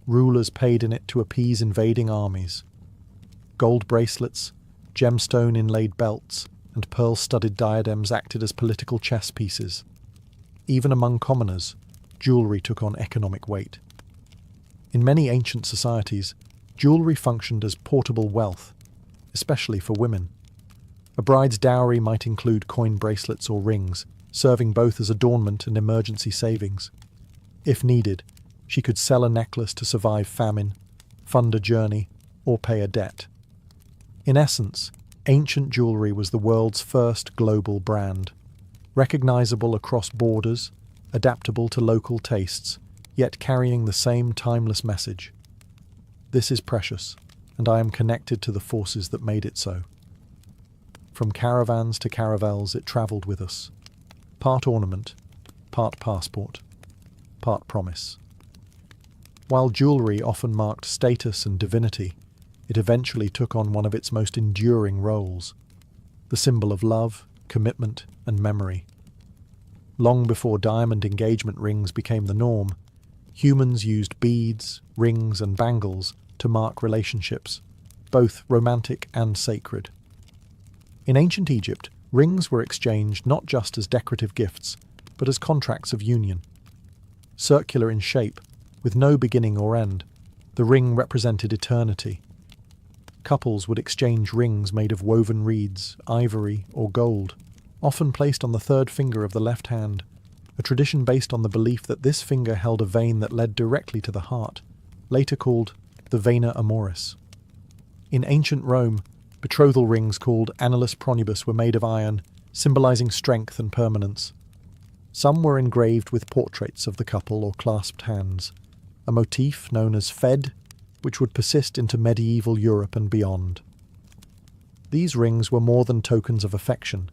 Rulers paid in it to appease invading armies. Gold bracelets, gemstone-inlaid belts, and pearl-studded diadems acted as political chess pieces. Even among commoners, jewelry took on economic weight. In many ancient societies, jewelry functioned as portable wealth, especially for women. A bride's dowry might include coin bracelets or rings, serving both as adornment and emergency savings. If needed, she could sell a necklace to survive famine, fund a journey, or pay a debt. In essence, ancient jewelry was the world's first global brand, recognizable across borders, adaptable to local tastes, yet carrying the same timeless message. This is precious, and I am connected to the forces that made it so. From caravans to caravels it travelled with us, part ornament, part passport, part promise. While jewelry often marked status and divinity, it eventually took on one of its most enduring roles, the symbol of love, commitment, and memory. Long before diamond engagement rings became the norm, humans used beads, rings, and bangles to mark relationships, both romantic and sacred. In ancient Egypt, rings were exchanged not just as decorative gifts, but as contracts of union. Circular in shape, with no beginning or end, the ring represented eternity. Couples would exchange rings made of woven reeds, ivory, or gold, often placed on the third finger of the left hand, a tradition based on the belief that this finger held a vein that led directly to the heart, later called the vena amoris. In ancient Rome, betrothal rings called annulus pronibus were made of iron, symbolizing strength and permanence. Some were engraved with portraits of the couple or clasped hands, a motif known as fed, which would persist into medieval Europe and beyond. These rings were more than tokens of affection.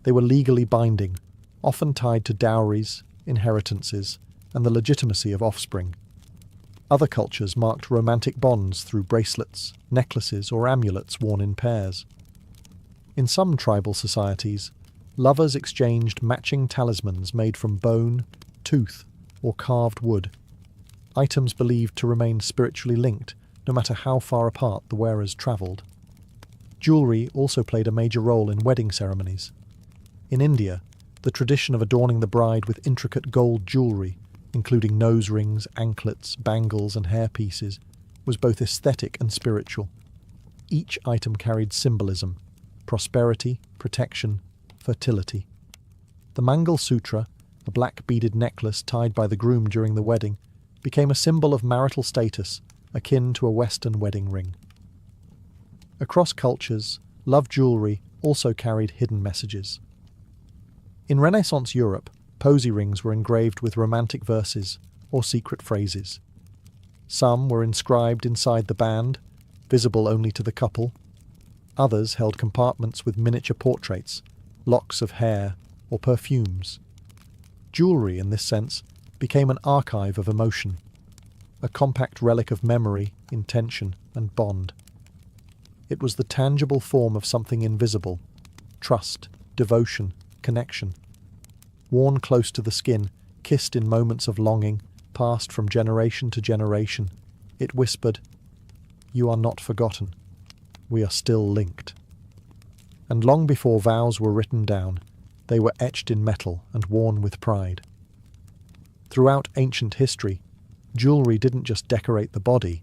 They were legally binding, often tied to dowries, inheritances, and the legitimacy of offspring. Other cultures marked romantic bonds through bracelets, necklaces, or amulets worn in pairs. In some tribal societies, lovers exchanged matching talismans made from bone, tooth, or carved wood. items believed to remain spiritually linked no matter how far apart the wearers travelled. Jewellery also played a major role in wedding ceremonies. In India, the tradition of adorning the bride with intricate gold jewellery, including nose rings, anklets, bangles and hairpieces, was both aesthetic and spiritual. Each item carried symbolism: prosperity, protection, fertility. The Mangal Sutra, a black beaded necklace tied by the groom during the wedding, became a symbol of marital status, akin to a Western wedding ring. Across cultures, love jewellery also carried hidden messages. In Renaissance Europe, posy rings were engraved with romantic verses or secret phrases. Some were inscribed inside the band, visible only to the couple. Others held compartments with miniature portraits, locks of hair, or perfumes. Jewellery, in this sense, became an archive of emotion, a compact relic of memory, intention, and bond. It was the tangible form of something invisible: trust, devotion, connection. Worn close to the skin, kissed in moments of longing, passed from generation to generation, it whispered, "You are not forgotten. We are still linked." And long before vows were written down, they were etched in metal and worn with pride. Throughout ancient history, jewellery didn't just decorate the body,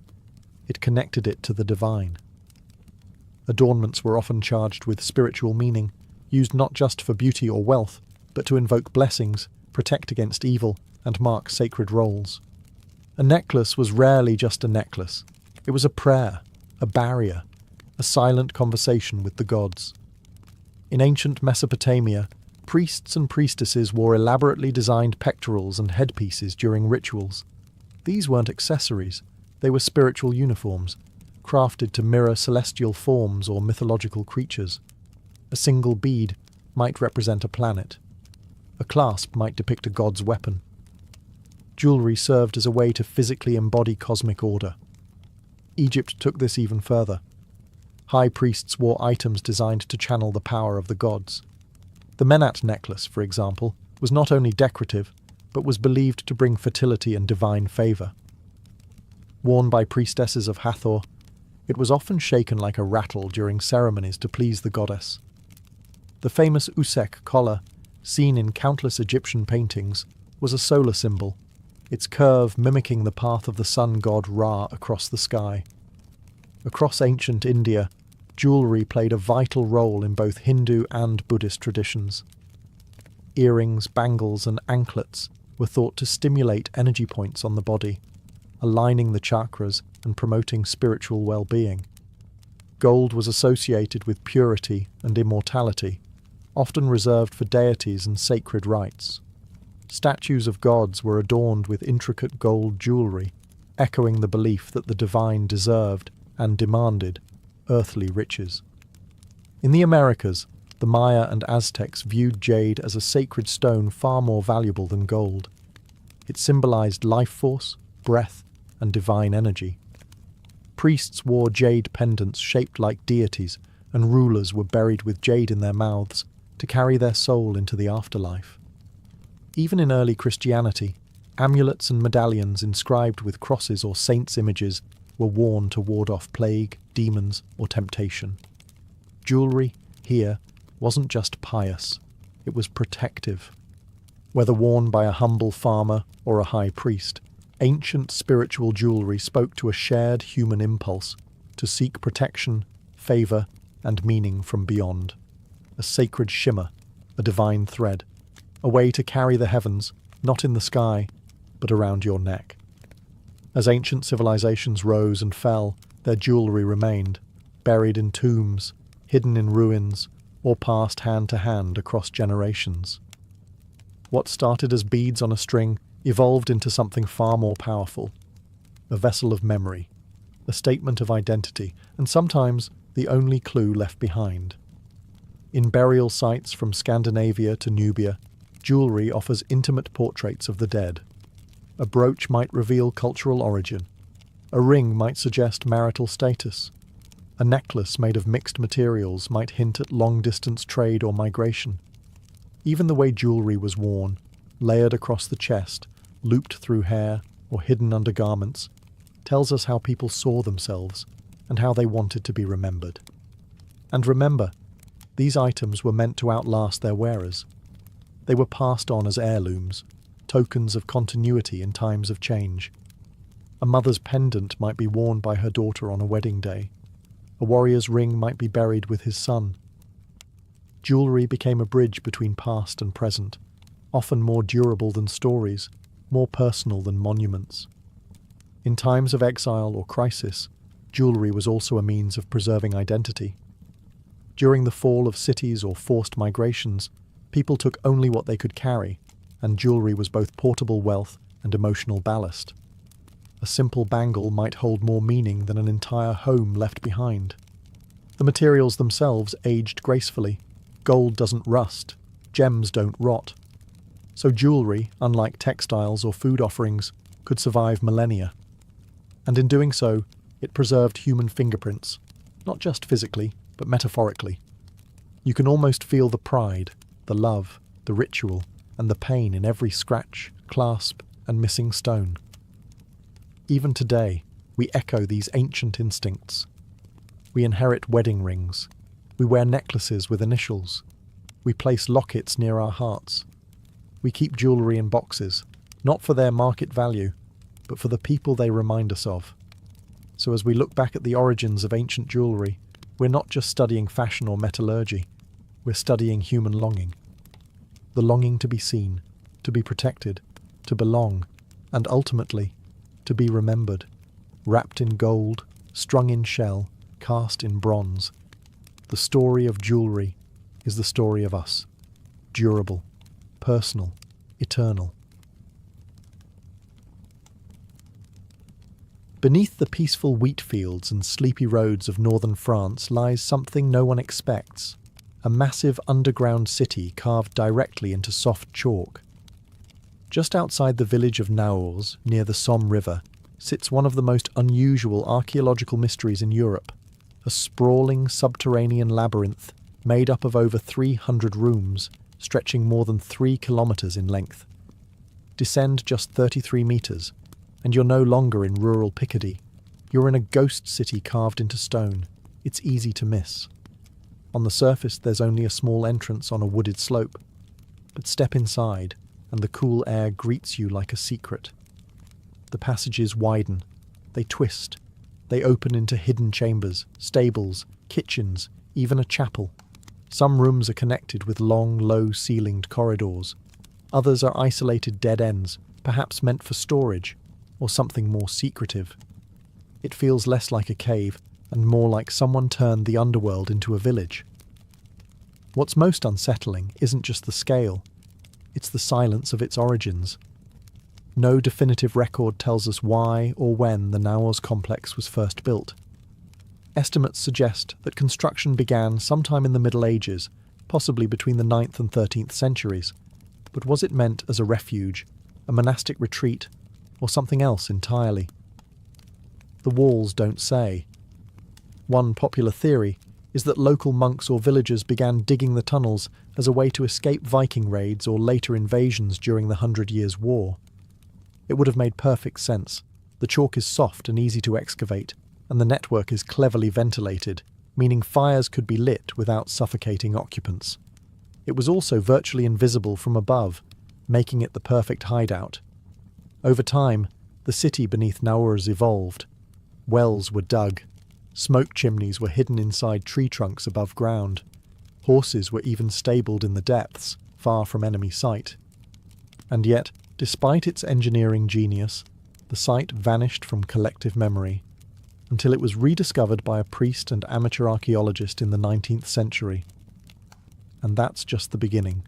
it connected it to the divine. Adornments were often charged with spiritual meaning, used not just for beauty or wealth, but to invoke blessings, protect against evil, and mark sacred roles. A necklace was rarely just a necklace. It was a prayer, a barrier, a silent conversation with the gods. In ancient Mesopotamia, priests and priestesses wore elaborately designed pectorals and headpieces during rituals. These weren't accessories, they were spiritual uniforms, crafted to mirror celestial forms or mythological creatures. A single bead might represent a planet. A clasp might depict a god's weapon. Jewellery served as a way to physically embody cosmic order. Egypt took this even further. High priests wore items designed to channel the power of the gods. The Menat necklace, for example, was not only decorative, but was believed to bring fertility and divine favour. Worn by priestesses of Hathor, it was often shaken like a rattle during ceremonies to please the goddess. The famous Usek collar, seen in countless Egyptian paintings, was a solar symbol, its curve mimicking the path of the sun god Ra across the sky. Across ancient India, jewellery played a vital role in both Hindu and Buddhist traditions. Earrings, bangles, and anklets were thought to stimulate energy points on the body, aligning the chakras and promoting spiritual well-being. Gold was associated with purity and immortality, often reserved for deities and sacred rites. Statues of gods were adorned with intricate gold jewellery, echoing the belief that the divine deserved and demanded earthly riches. In the Americas, the Maya and Aztecs viewed jade as a sacred stone far more valuable than gold. It symbolized life force, breath, and divine energy. Priests wore jade pendants shaped like deities, and rulers were buried with jade in their mouths to carry their soul into the afterlife. Even in early Christianity, amulets and medallions inscribed with crosses or saints' images were worn to ward off plague, demons, or temptation. Jewellery, here, wasn't just pious, it was protective. Whether worn by a humble farmer or a high priest, ancient spiritual jewellery spoke to a shared human impulse to seek protection, favour, and meaning from beyond. A sacred shimmer, a divine thread, a way to carry the heavens, not in the sky, but around your neck. As ancient civilizations rose and fell, their jewellery remained, buried in tombs, hidden in ruins, or passed hand to hand across generations. What started as beads on a string evolved into something far more powerful, a vessel of memory, a statement of identity, and sometimes the only clue left behind. In burial sites from Scandinavia to Nubia, jewellery offers intimate portraits of the dead. A brooch might reveal cultural origin. A ring might suggest marital status. A necklace made of mixed materials might hint at long-distance trade or migration. Even the way jewellery was worn, layered across the chest, looped through hair, or hidden under garments, tells us how people saw themselves and how they wanted to be remembered. And remember, these items were meant to outlast their wearers. They were passed on as heirlooms, tokens of continuity in times of change. A mother's pendant might be worn by her daughter on a wedding day. A warrior's ring might be buried with his son. Jewellery became a bridge between past and present, often more durable than stories, more personal than monuments. In times of exile or crisis, jewellery was also a means of preserving identity. During the fall of cities or forced migrations, people took only what they could carry, and jewellery was both portable wealth and emotional ballast. A simple bangle might hold more meaning than an entire home left behind. The materials themselves aged gracefully. Gold doesn't rust, gems don't rot. So jewellery, unlike textiles or food offerings, could survive millennia. And in doing so, it preserved human fingerprints, not just physically, but metaphorically. You can almost feel the pride, the love, the ritual, and the pain in every scratch, clasp, and missing stone. Even today, we echo these ancient instincts. We inherit wedding rings. We wear necklaces with initials. We place lockets near our hearts. We keep jewellery in boxes, not for their market value, but for the people they remind us of. So as we look back at the origins of ancient jewellery, we're not just studying fashion or metallurgy, we're studying human longing. The longing to be seen, to be protected, to belong, and ultimately, to be remembered, wrapped in gold, strung in shell, cast in bronze. The story of jewellery is the story of us, durable, personal, eternal. Beneath the peaceful wheat fields and sleepy roads of northern France lies something no one expects, a massive underground city carved directly into soft chalk. Just outside the village of Naours, near the Somme River, sits one of the most unusual archaeological mysteries in Europe, a sprawling subterranean labyrinth made up of over 300 rooms, stretching more than 3 kilometres in length. Descend just 33 metres, and you're no longer in rural Picardy. You're in a ghost city carved into stone. It's easy to miss. On the surface, there's only a small entrance on a wooded slope. But step inside, and the cool air greets you like a secret. The passages widen. They twist. They open into hidden chambers, stables, kitchens, even a chapel. Some rooms are connected with long, low-ceilinged corridors. Others are isolated dead ends, perhaps meant for storage, or something more secretive. It feels less like a cave and more like someone turned the underworld into a village. What's most unsettling isn't just the scale, it's the silence of its origins. No definitive record tells us why or when the Naours complex was first built. Estimates suggest that construction began sometime in the Middle Ages, possibly between the 9th and 13th centuries. But was it meant as a refuge, a monastic retreat, or something else entirely? The walls don't say. One popular theory is that local monks or villagers began digging the tunnels as a way to escape Viking raids or later invasions during the 100 Years' War. It would have made perfect sense. The chalk is soft and easy to excavate, and the network is cleverly ventilated, meaning fires could be lit without suffocating occupants. It was also virtually invisible from above, making it the perfect hideout. Over time, the city beneath Naours evolved. Wells were dug. Smoke chimneys were hidden inside tree trunks above ground. Horses were even stabled in the depths, far from enemy sight. And yet, despite its engineering genius, the site vanished from collective memory, until it was rediscovered by a priest and amateur archaeologist in the 19th century. And that's just the beginning.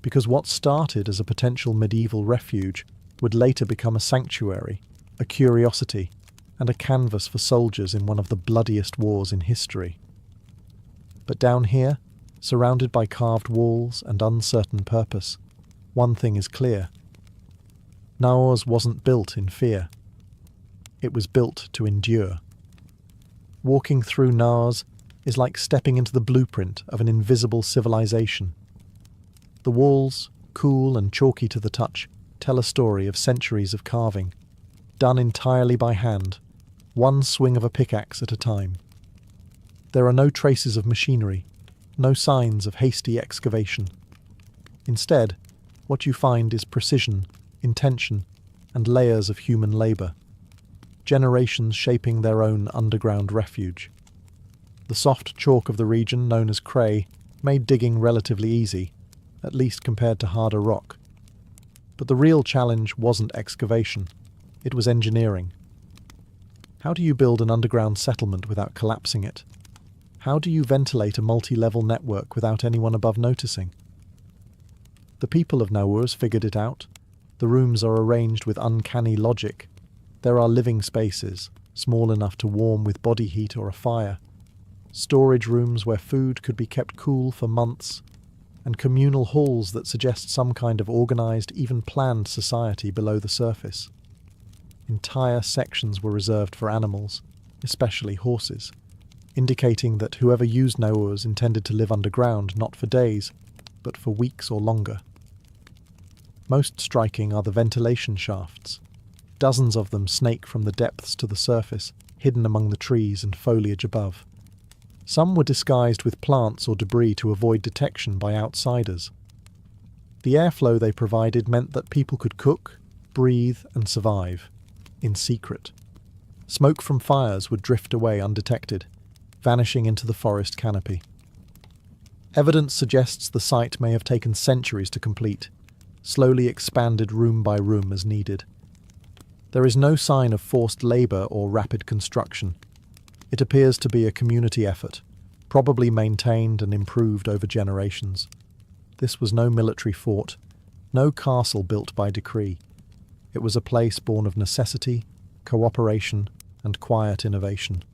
Because what started as a potential medieval refuge would later become a sanctuary, a curiosity, and a canvas for soldiers in one of the bloodiest wars in history. But down here, surrounded by carved walls and uncertain purpose, one thing is clear. Naours wasn't built in fear. It was built to endure. Walking through Naours is like stepping into the blueprint of an invisible civilization. The walls, cool and chalky to the touch, tell a story of centuries of carving, done entirely by hand, one swing of a pickaxe at a time. There are no traces of machinery, no signs of hasty excavation. Instead, what you find is precision, intention, and layers of human labour, generations shaping their own underground refuge. The soft chalk of the region, known as cray, made digging relatively easy, at least compared to harder rock. But the real challenge wasn't excavation, it was engineering. How do you build an underground settlement without collapsing it? How do you ventilate a multi-level network without anyone above noticing? The people of Naurs figured it out. The rooms are arranged with uncanny logic. There are living spaces, small enough to warm with body heat or a fire, storage rooms where food could be kept cool for months, and communal halls that suggest some kind of organised, even planned society below the surface. Entire sections were reserved for animals, especially horses, indicating that whoever used Naurs intended to live underground not for days, but for weeks or longer. Most striking are the ventilation shafts. Dozens of them snake from the depths to the surface, hidden among the trees and foliage above. Some were disguised with plants or debris to avoid detection by outsiders. The airflow they provided meant that people could cook, breathe, and survive, in secret. Smoke from fires would drift away undetected, vanishing into the forest canopy. Evidence suggests the site may have taken centuries to complete, slowly expanded room by room as needed. There is no sign of forced labour or rapid construction. It appears to be a community effort, probably maintained and improved over generations. This was no military fort, no castle built by decree. It was a place born of necessity, cooperation, and quiet innovation.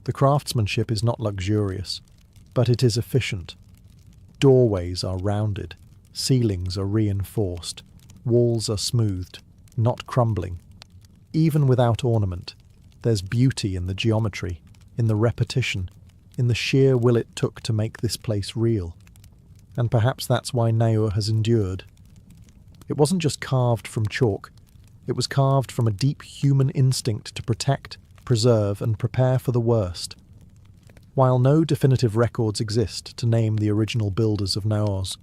The craftsmanship is not luxurious, but it is efficient. Doorways are rounded, ceilings are reinforced, walls are smoothed, not crumbling. Even without ornament, there's beauty in the geometry, in the repetition, in the sheer will it took to make this place real. And perhaps that's why Naur has endured. It wasn't just carved from chalk, it was carved from a deep human instinct to protect, preserve, and prepare for the worst. While no definitive records exist to name the original builders of Naurs,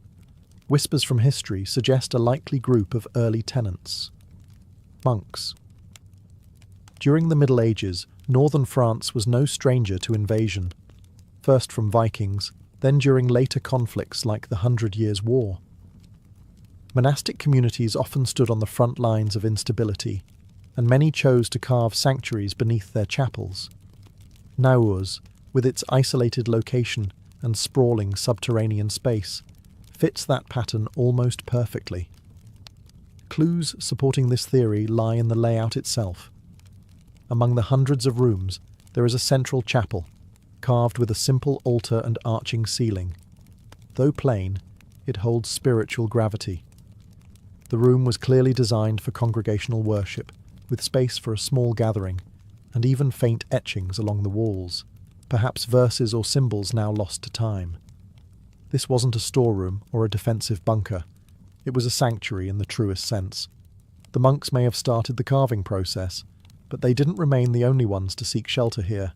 whispers from history suggest a likely group of early tenants. Monks. During the Middle Ages, northern France was no stranger to invasion, first from Vikings, then during later conflicts like the 100 Years' War. Monastic communities often stood on the front lines of instability, and many chose to carve sanctuaries beneath their chapels. Naurs, with its isolated location and sprawling subterranean space, fits that pattern almost perfectly. Clues supporting this theory lie in the layout itself. Among the hundreds of rooms, there is a central chapel, carved with a simple altar and arching ceiling. Though plain, it holds spiritual gravity. The room was clearly designed for congregational worship, with space for a small gathering, and even faint etchings along the walls, perhaps verses or symbols now lost to time. This wasn't a storeroom or a defensive bunker. It was a sanctuary in the truest sense. The monks may have started the carving process, but they didn't remain the only ones to seek shelter here.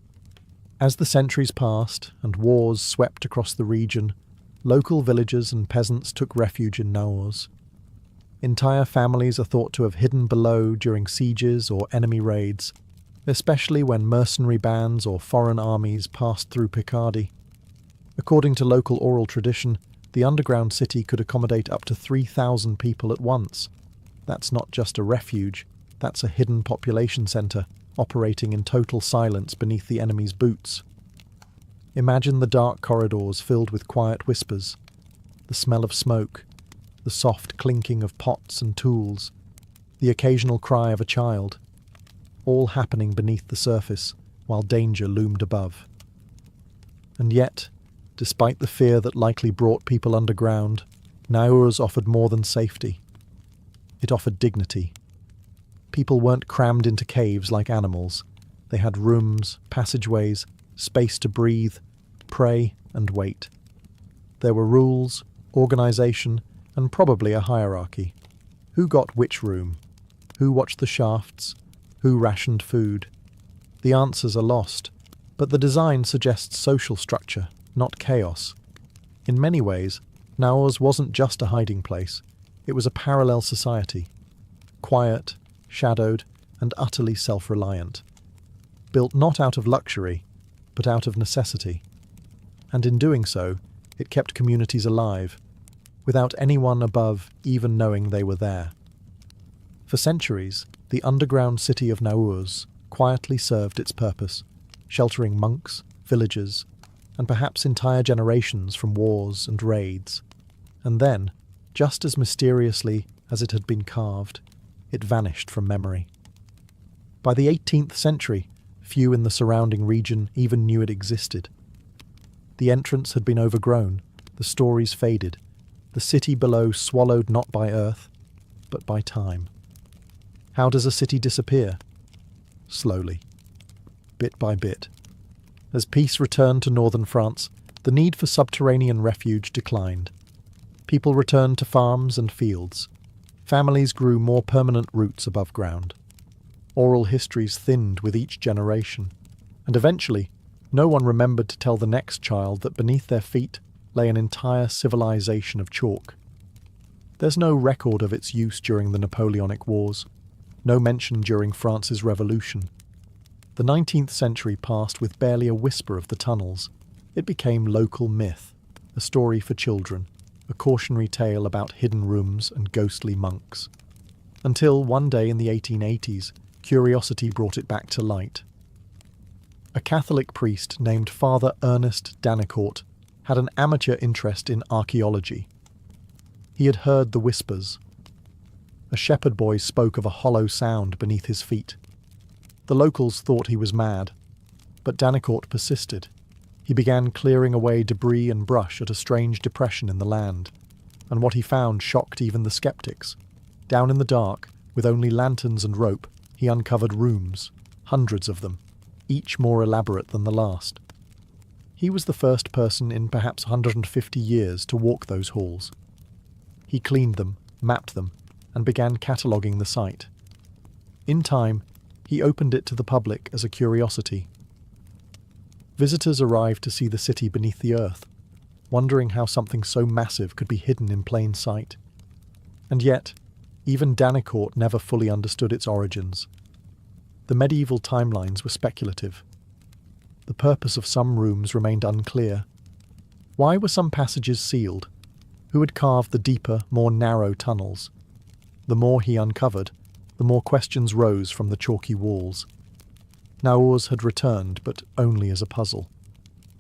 As the centuries passed and wars swept across the region, local villagers and peasants took refuge in Naurs. Entire families are thought to have hidden below during sieges or enemy raids, especially when mercenary bands or foreign armies passed through Picardy. According to local oral tradition, the underground city could accommodate up to 3,000 people at once. That's not just a refuge, that's a hidden population centre, operating in total silence beneath the enemy's boots. Imagine the dark corridors filled with quiet whispers, the smell of smoke, the soft clinking of pots and tools, the occasional cry of a child, all happening beneath the surface while danger loomed above. And yet, despite the fear that likely brought people underground, Naurs offered more than safety. It offered dignity. People weren't crammed into caves like animals. They had rooms, passageways, space to breathe, pray, and wait. There were rules, organisation, and probably a hierarchy. Who got which room? Who watched the shafts? Who rationed food? The answers are lost, but the design suggests social structure, not chaos. In many ways, Naurs wasn't just a hiding place, it was a parallel society. Quiet, shadowed, and utterly self-reliant. Built not out of luxury, but out of necessity. And in doing so, it kept communities alive, without anyone above even knowing they were there. For centuries, the underground city of Naurs quietly served its purpose, sheltering monks, villagers, and perhaps entire generations from wars and raids. And then, just as mysteriously as it had been carved, it vanished from memory. By the 18th century, few in the surrounding region even knew it existed. The entrance had been overgrown, the stories faded, the city below swallowed not by earth, but by time. How does a city disappear? Slowly, bit by bit. As peace returned to northern France, the need for subterranean refuge declined. People returned to farms and fields. Families grew more permanent roots above ground. Oral histories thinned with each generation, and eventually, no one remembered to tell the next child that beneath their feet lay an entire civilization of chalk. There's no record of its use during the Napoleonic Wars, no mention during France's Revolution. The 19th century passed with barely a whisper of the tunnels. It became local myth, a story for children, a cautionary tale about hidden rooms and ghostly monks. Until one day in the 1880s, curiosity brought it back to light. A Catholic priest named Father Ernest Danicourt had an amateur interest in archaeology. He had heard the whispers. A shepherd boy spoke of a hollow sound beneath his feet. The locals thought he was mad, but Danicourt persisted. He began clearing away debris and brush at a strange depression in the land, and what he found shocked even the skeptics. Down in the dark, with only lanterns and rope, he uncovered rooms, hundreds of them, each more elaborate than the last. He was the first person in perhaps 150 years to walk those halls. He cleaned them, mapped them, and began cataloguing the site. In time, he opened it to the public as a curiosity. Visitors arrived to see the city beneath the earth, wondering how something so massive could be hidden in plain sight. And yet, even Danicourt never fully understood its origins. The medieval timelines were speculative. The purpose of some rooms remained unclear. Why were some passages sealed? Who had carved the deeper, more narrow tunnels? The more he uncovered, the more questions rose from the chalky walls. Naurs had returned, but only as a puzzle.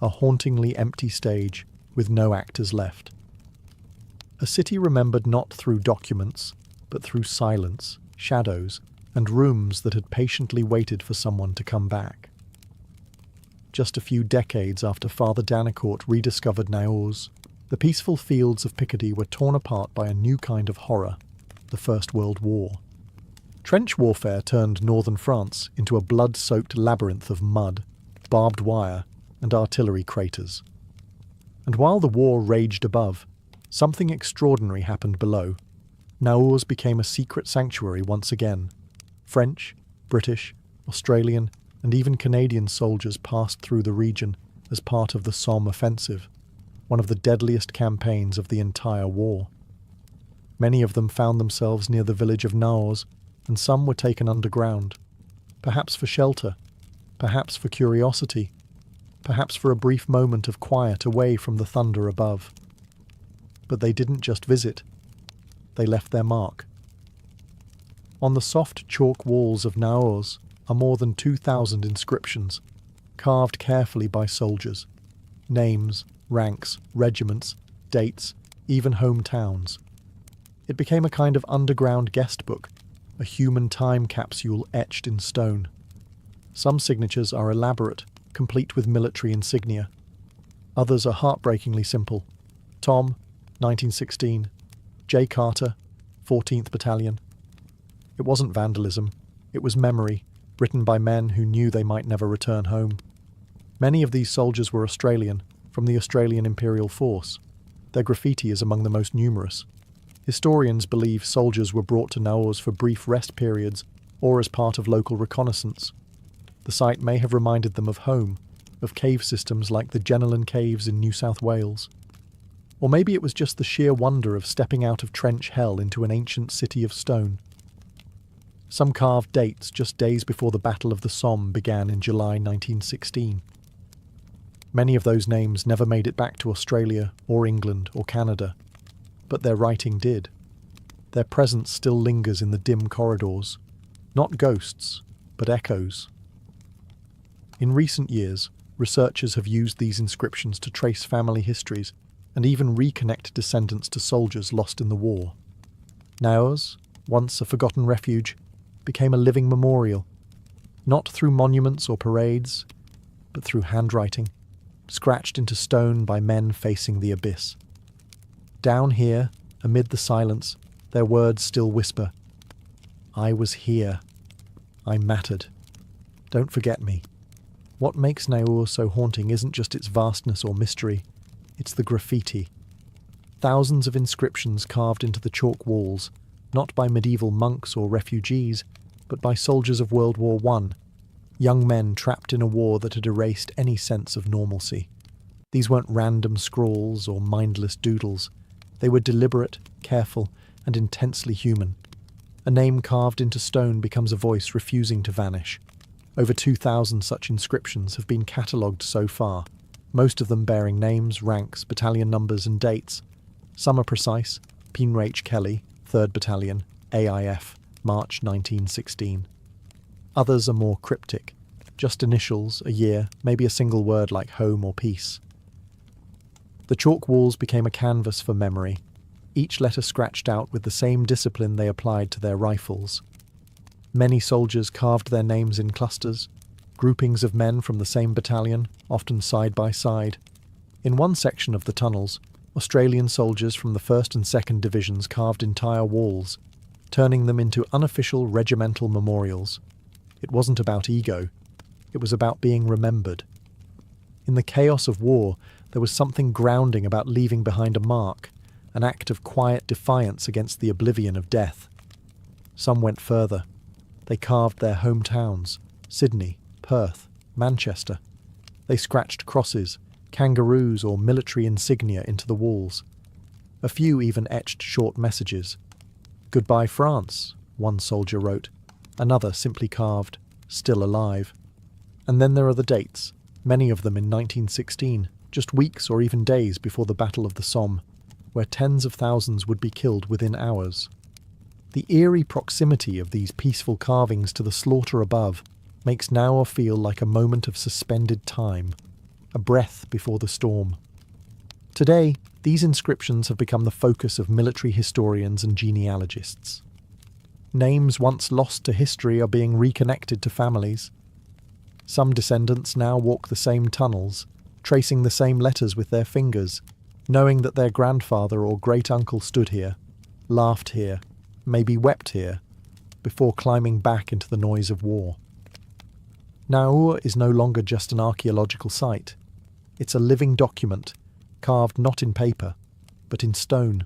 A hauntingly empty stage, with no actors left. A city remembered not through documents, but through silence, shadows, and rooms that had patiently waited for someone to come back. Just a few decades after Father Danicourt rediscovered Naurs, the peaceful fields of Picardy were torn apart by a new kind of horror, the First World War. Trench warfare turned northern France into a blood-soaked labyrinth of mud, barbed wire, and artillery craters. And while the war raged above, something extraordinary happened below. Naurs became a secret sanctuary once again. French, British, Australian, and even Canadian soldiers passed through the region as part of the Somme offensive, one of the deadliest campaigns of the entire war. Many of them found themselves near the village of Naurs, and some were taken underground, perhaps for shelter, perhaps for curiosity, perhaps for a brief moment of quiet away from the thunder above. But they didn't just visit, they left their mark. On the soft chalk walls of Naurs are more than 2,000 inscriptions, carved carefully by soldiers. Names, ranks, regiments, dates, even hometowns. It became a kind of underground guest book, a human time capsule etched in stone. Some signatures are elaborate, complete with military insignia. Others are heartbreakingly simple. Tom, 1916. J. Carter, 14th Battalion. It wasn't vandalism, it was memory, written by men who knew they might never return home. Many of these soldiers were Australian, from the Australian Imperial Force. Their graffiti is among the most numerous. Historians believe soldiers were brought to Naurs for brief rest periods or as part of local reconnaissance. The site may have reminded them of home, of cave systems like the Jenolan Caves in New South Wales. Or maybe it was just the sheer wonder of stepping out of trench hell into an ancient city of stone. Some carved dates just days before the Battle of the Somme began in July 1916. Many of those names never made it back to Australia or England or Canada, but their writing did. Their presence still lingers in the dim corridors, not ghosts, but echoes. In recent years, researchers have used these inscriptions to trace family histories and even reconnect descendants to soldiers lost in the war. Naurs, once a forgotten refuge, became a living memorial, not through monuments or parades, but through handwriting, scratched into stone by men facing the abyss. Down here, amid the silence, their words still whisper, "I was here. I mattered. Don't forget me." What makes Naurs so haunting isn't just its vastness or mystery, it's the graffiti. Thousands of inscriptions carved into the chalk walls, not by medieval monks or refugees, but by soldiers of World War I, young men trapped in a war that had erased any sense of normalcy. These weren't random scrawls or mindless doodles. They were deliberate, careful, and intensely human. A name carved into stone becomes a voice refusing to vanish. Over 2,000 such inscriptions have been catalogued so far, most of them bearing names, ranks, battalion numbers, and dates. Some are precise: Penrach Kelly, 3rd Battalion, AIF, March 1916. Others are more cryptic, just initials, a year, maybe a single word like home or peace. The chalk walls became a canvas for memory, each letter scratched out with the same discipline they applied to their rifles. Many soldiers carved their names in clusters, groupings of men from the same battalion, often side by side. In one section of the tunnels, Australian soldiers from the 1st and 2nd Divisions carved entire walls, turning them into unofficial regimental memorials. It wasn't about ego, it was about being remembered. In the chaos of war, there was something grounding about leaving behind a mark, an act of quiet defiance against the oblivion of death. Some went further. They carved their hometowns, Sydney, Perth, Manchester. They scratched crosses, kangaroos or military insignia into the walls. A few even etched short messages. "Goodbye France," one soldier wrote. Another simply carved, "Still alive." And then there are the dates, many of them in 1916, just weeks or even days before the Battle of the Somme, where tens of thousands would be killed within hours. The eerie proximity of these peaceful carvings to the slaughter above makes Naur feel like a moment of suspended time, a breath before the storm. Today, these inscriptions have become the focus of military historians and genealogists. Names once lost to history are being reconnected to families. Some descendants now walk the same tunnels, tracing the same letters with their fingers, knowing that their grandfather or great-uncle stood here, laughed here, maybe wept here, before climbing back into the noise of war. Naur is no longer just an archaeological site. It's a living document, carved not in paper, but in stone.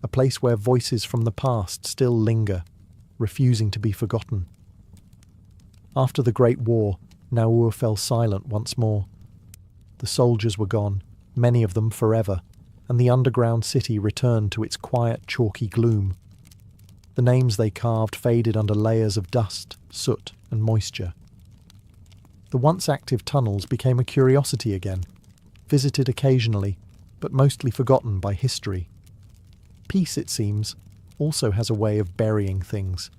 A place where voices from the past still linger, refusing to be forgotten. After the Great War, Naur fell silent once more. The soldiers were gone, many of them forever, and the underground city returned to its quiet, chalky gloom. The names they carved faded under layers of dust, soot, and moisture. The once active tunnels became a curiosity again, visited occasionally, but mostly forgotten by history. Peace, it seems, also has a way of burying things.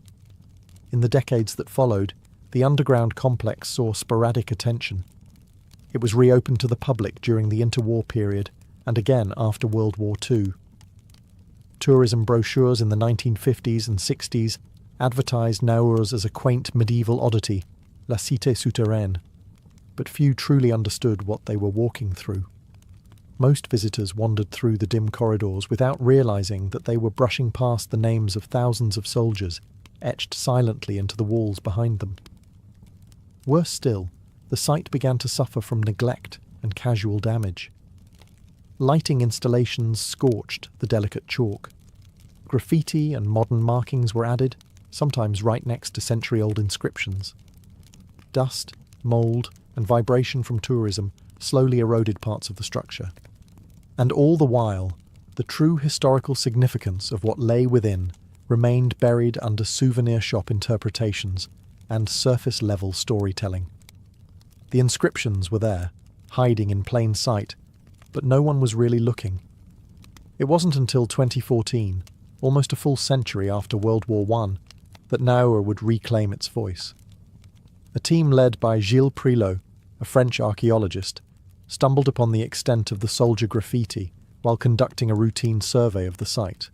In the decades that followed, the underground complex saw sporadic attention. It was reopened to the public during the interwar period, and again after World War II. Tourism brochures in the 1950s and 60s advertised Naurs as a quaint medieval oddity, La Cité Souterraine, but few truly understood what they were walking through. Most visitors wandered through the dim corridors without realizing that they were brushing past the names of thousands of soldiers, etched silently into the walls behind them. Worse still, the site began to suffer from neglect and casual damage. Lighting installations scorched the delicate chalk. Graffiti and modern markings were added, sometimes right next to century-old inscriptions. Dust, mould, and vibration from tourism slowly eroded parts of the structure. And all the while, the true historical significance of what lay within remained buried under souvenir shop interpretations and surface-level storytelling. The inscriptions were there, hiding in plain sight, but no one was really looking. It wasn't until 2014, almost a full century after World War I, that Naur would reclaim its voice. A team led by Gilles Prilot, a French archaeologist, stumbled upon the extent of the soldier graffiti while conducting a routine survey of the site.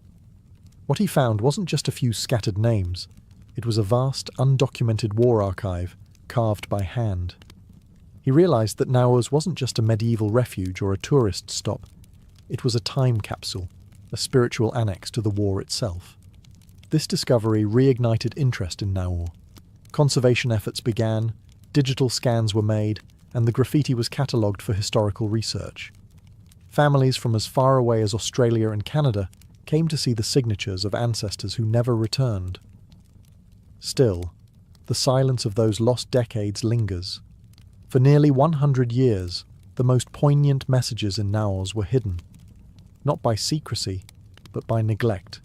What he found wasn't just a few scattered names, it was a vast, undocumented war archive carved by hand. He realised that Naurs wasn't just a medieval refuge or a tourist stop, it was a time capsule, a spiritual annex to the war itself. This discovery reignited interest in Naur. Conservation efforts began, digital scans were made, and the graffiti was catalogued for historical research. Families from as far away as Australia and Canada came to see the signatures of ancestors who never returned. Still, the silence of those lost decades lingers. For nearly 100 years, the most poignant messages in Naurs were hidden, not by secrecy, but by neglect.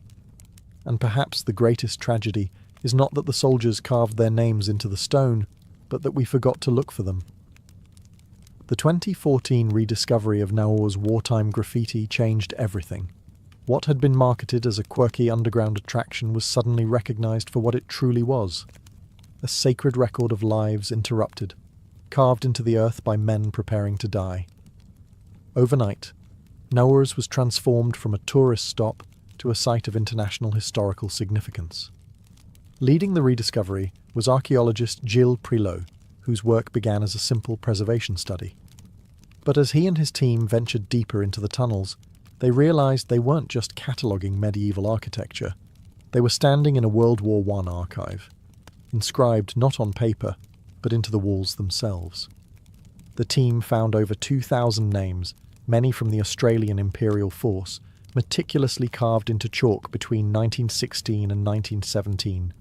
And perhaps the greatest tragedy is not that the soldiers carved their names into the stone, but that we forgot to look for them. The 2014 rediscovery of Naur's wartime graffiti changed everything. What had been marketed as a quirky underground attraction was suddenly recognised for what it truly was: a sacred record of lives interrupted, carved into the earth by men preparing to die. Overnight, Naurs was transformed from a tourist stop to a site of international historical significance. Leading the rediscovery was archaeologist Gilles Prilot, whose work began as a simple preservation study. But as he and his team ventured deeper into the tunnels, they realised they weren't just cataloguing medieval architecture. They were standing in a World War I archive, inscribed not on paper, but into the walls themselves. The team found over 2,000 names, many from the Australian Imperial Force, meticulously carved into chalk between 1916 and 1917.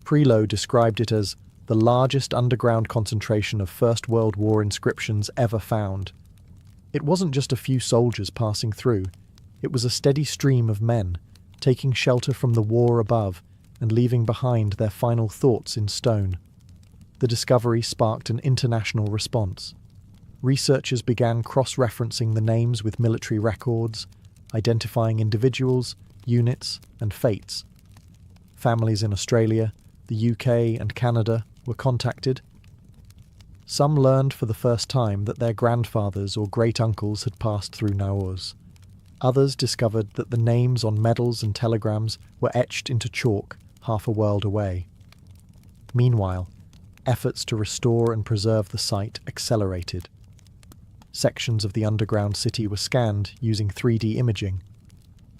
Prilot described it as the largest underground concentration of First World War inscriptions ever found. It wasn't just a few soldiers passing through, it was a steady stream of men, taking shelter from the war above and leaving behind their final thoughts in stone. The discovery sparked an international response. Researchers began cross-referencing the names with military records, identifying individuals, units, and fates. Families in Australia, the UK, and Canada were contacted. Some learned for the first time that their grandfathers or great-uncles had passed through Naurs. Others discovered that the names on medals and telegrams were etched into chalk half a world away. Meanwhile, efforts to restore and preserve the site accelerated. Sections of the underground city were scanned using 3D imaging.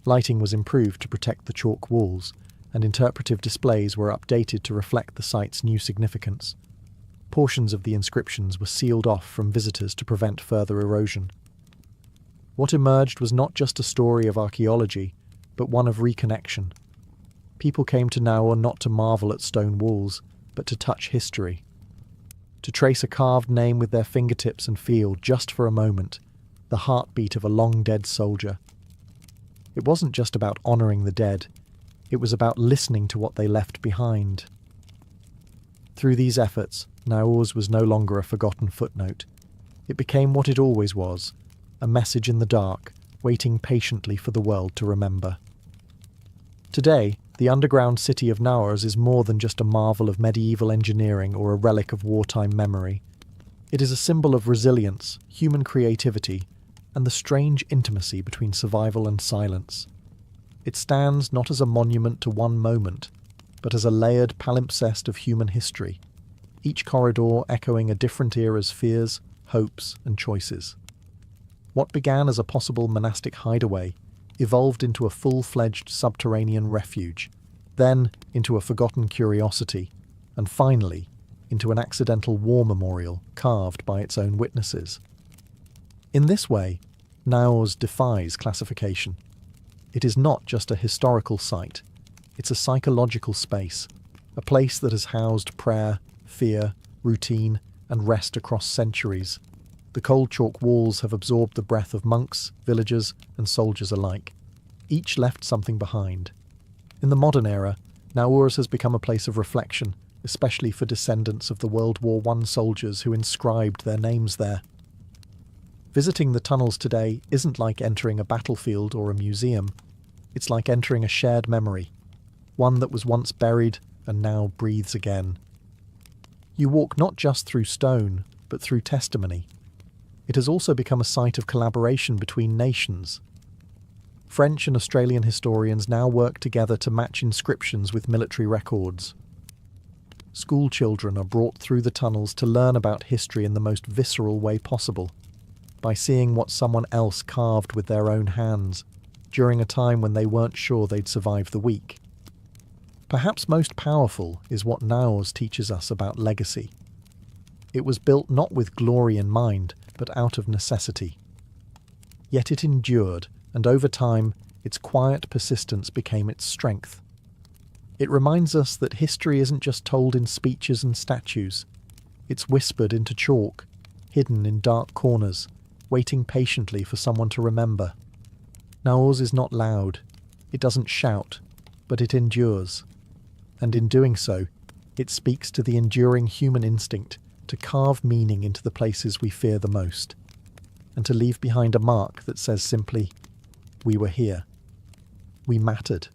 Lighting was improved to protect the chalk walls, and interpretive displays were updated to reflect the site's new significance. Portions of the inscriptions were sealed off from visitors to prevent further erosion. What emerged was not just a story of archaeology, but one of reconnection. People came to Naur not to marvel at stone walls, but to touch history. To trace a carved name with their fingertips and feel, just for a moment, the heartbeat of a long-dead soldier. It wasn't just about honouring the dead, it was about listening to what they left behind. Through these efforts, Naurs was no longer a forgotten footnote. It became what it always was, a message in the dark, waiting patiently for the world to remember. Today, the underground city of Naurs is more than just a marvel of medieval engineering or a relic of wartime memory. It is a symbol of resilience, human creativity, and the strange intimacy between survival and silence. It stands not as a monument to one moment, but as a layered palimpsest of human history, each corridor echoing a different era's fears, hopes, and choices. What began as a possible monastic hideaway evolved into a full-fledged subterranean refuge, then into a forgotten curiosity, and finally into an accidental war memorial carved by its own witnesses. In this way, Naurs defies classification. It is not just a historical site. It's a psychological space, a place that has housed prayer, fear, routine, and rest across centuries. The cold chalk walls have absorbed the breath of monks, villagers, and soldiers alike. Each left something behind. In the modern era, Naurs has become a place of reflection, especially for descendants of the World War I soldiers who inscribed their names there. Visiting the tunnels today isn't like entering a battlefield or a museum. It's like entering a shared memory, one that was once buried and now breathes again. You walk not just through stone, but through testimony. It has also become a site of collaboration between nations. French and Australian historians now work together to match inscriptions with military records. School children are brought through the tunnels to learn about history in the most visceral way possible, by seeing what someone else carved with their own hands during a time when they weren't sure they'd survive the week. Perhaps most powerful is what Naurs teaches us about legacy. It was built not with glory in mind, but out of necessity. Yet it endured, and over time, its quiet persistence became its strength. It reminds us that history isn't just told in speeches and statues. It's whispered into chalk, hidden in dark corners, waiting patiently for someone to remember. Naurs is not loud. It doesn't shout, but it endures. And in doing so, it speaks to the enduring human instinct to carve meaning into the places we fear the most, and to leave behind a mark that says simply, "We were here. We mattered."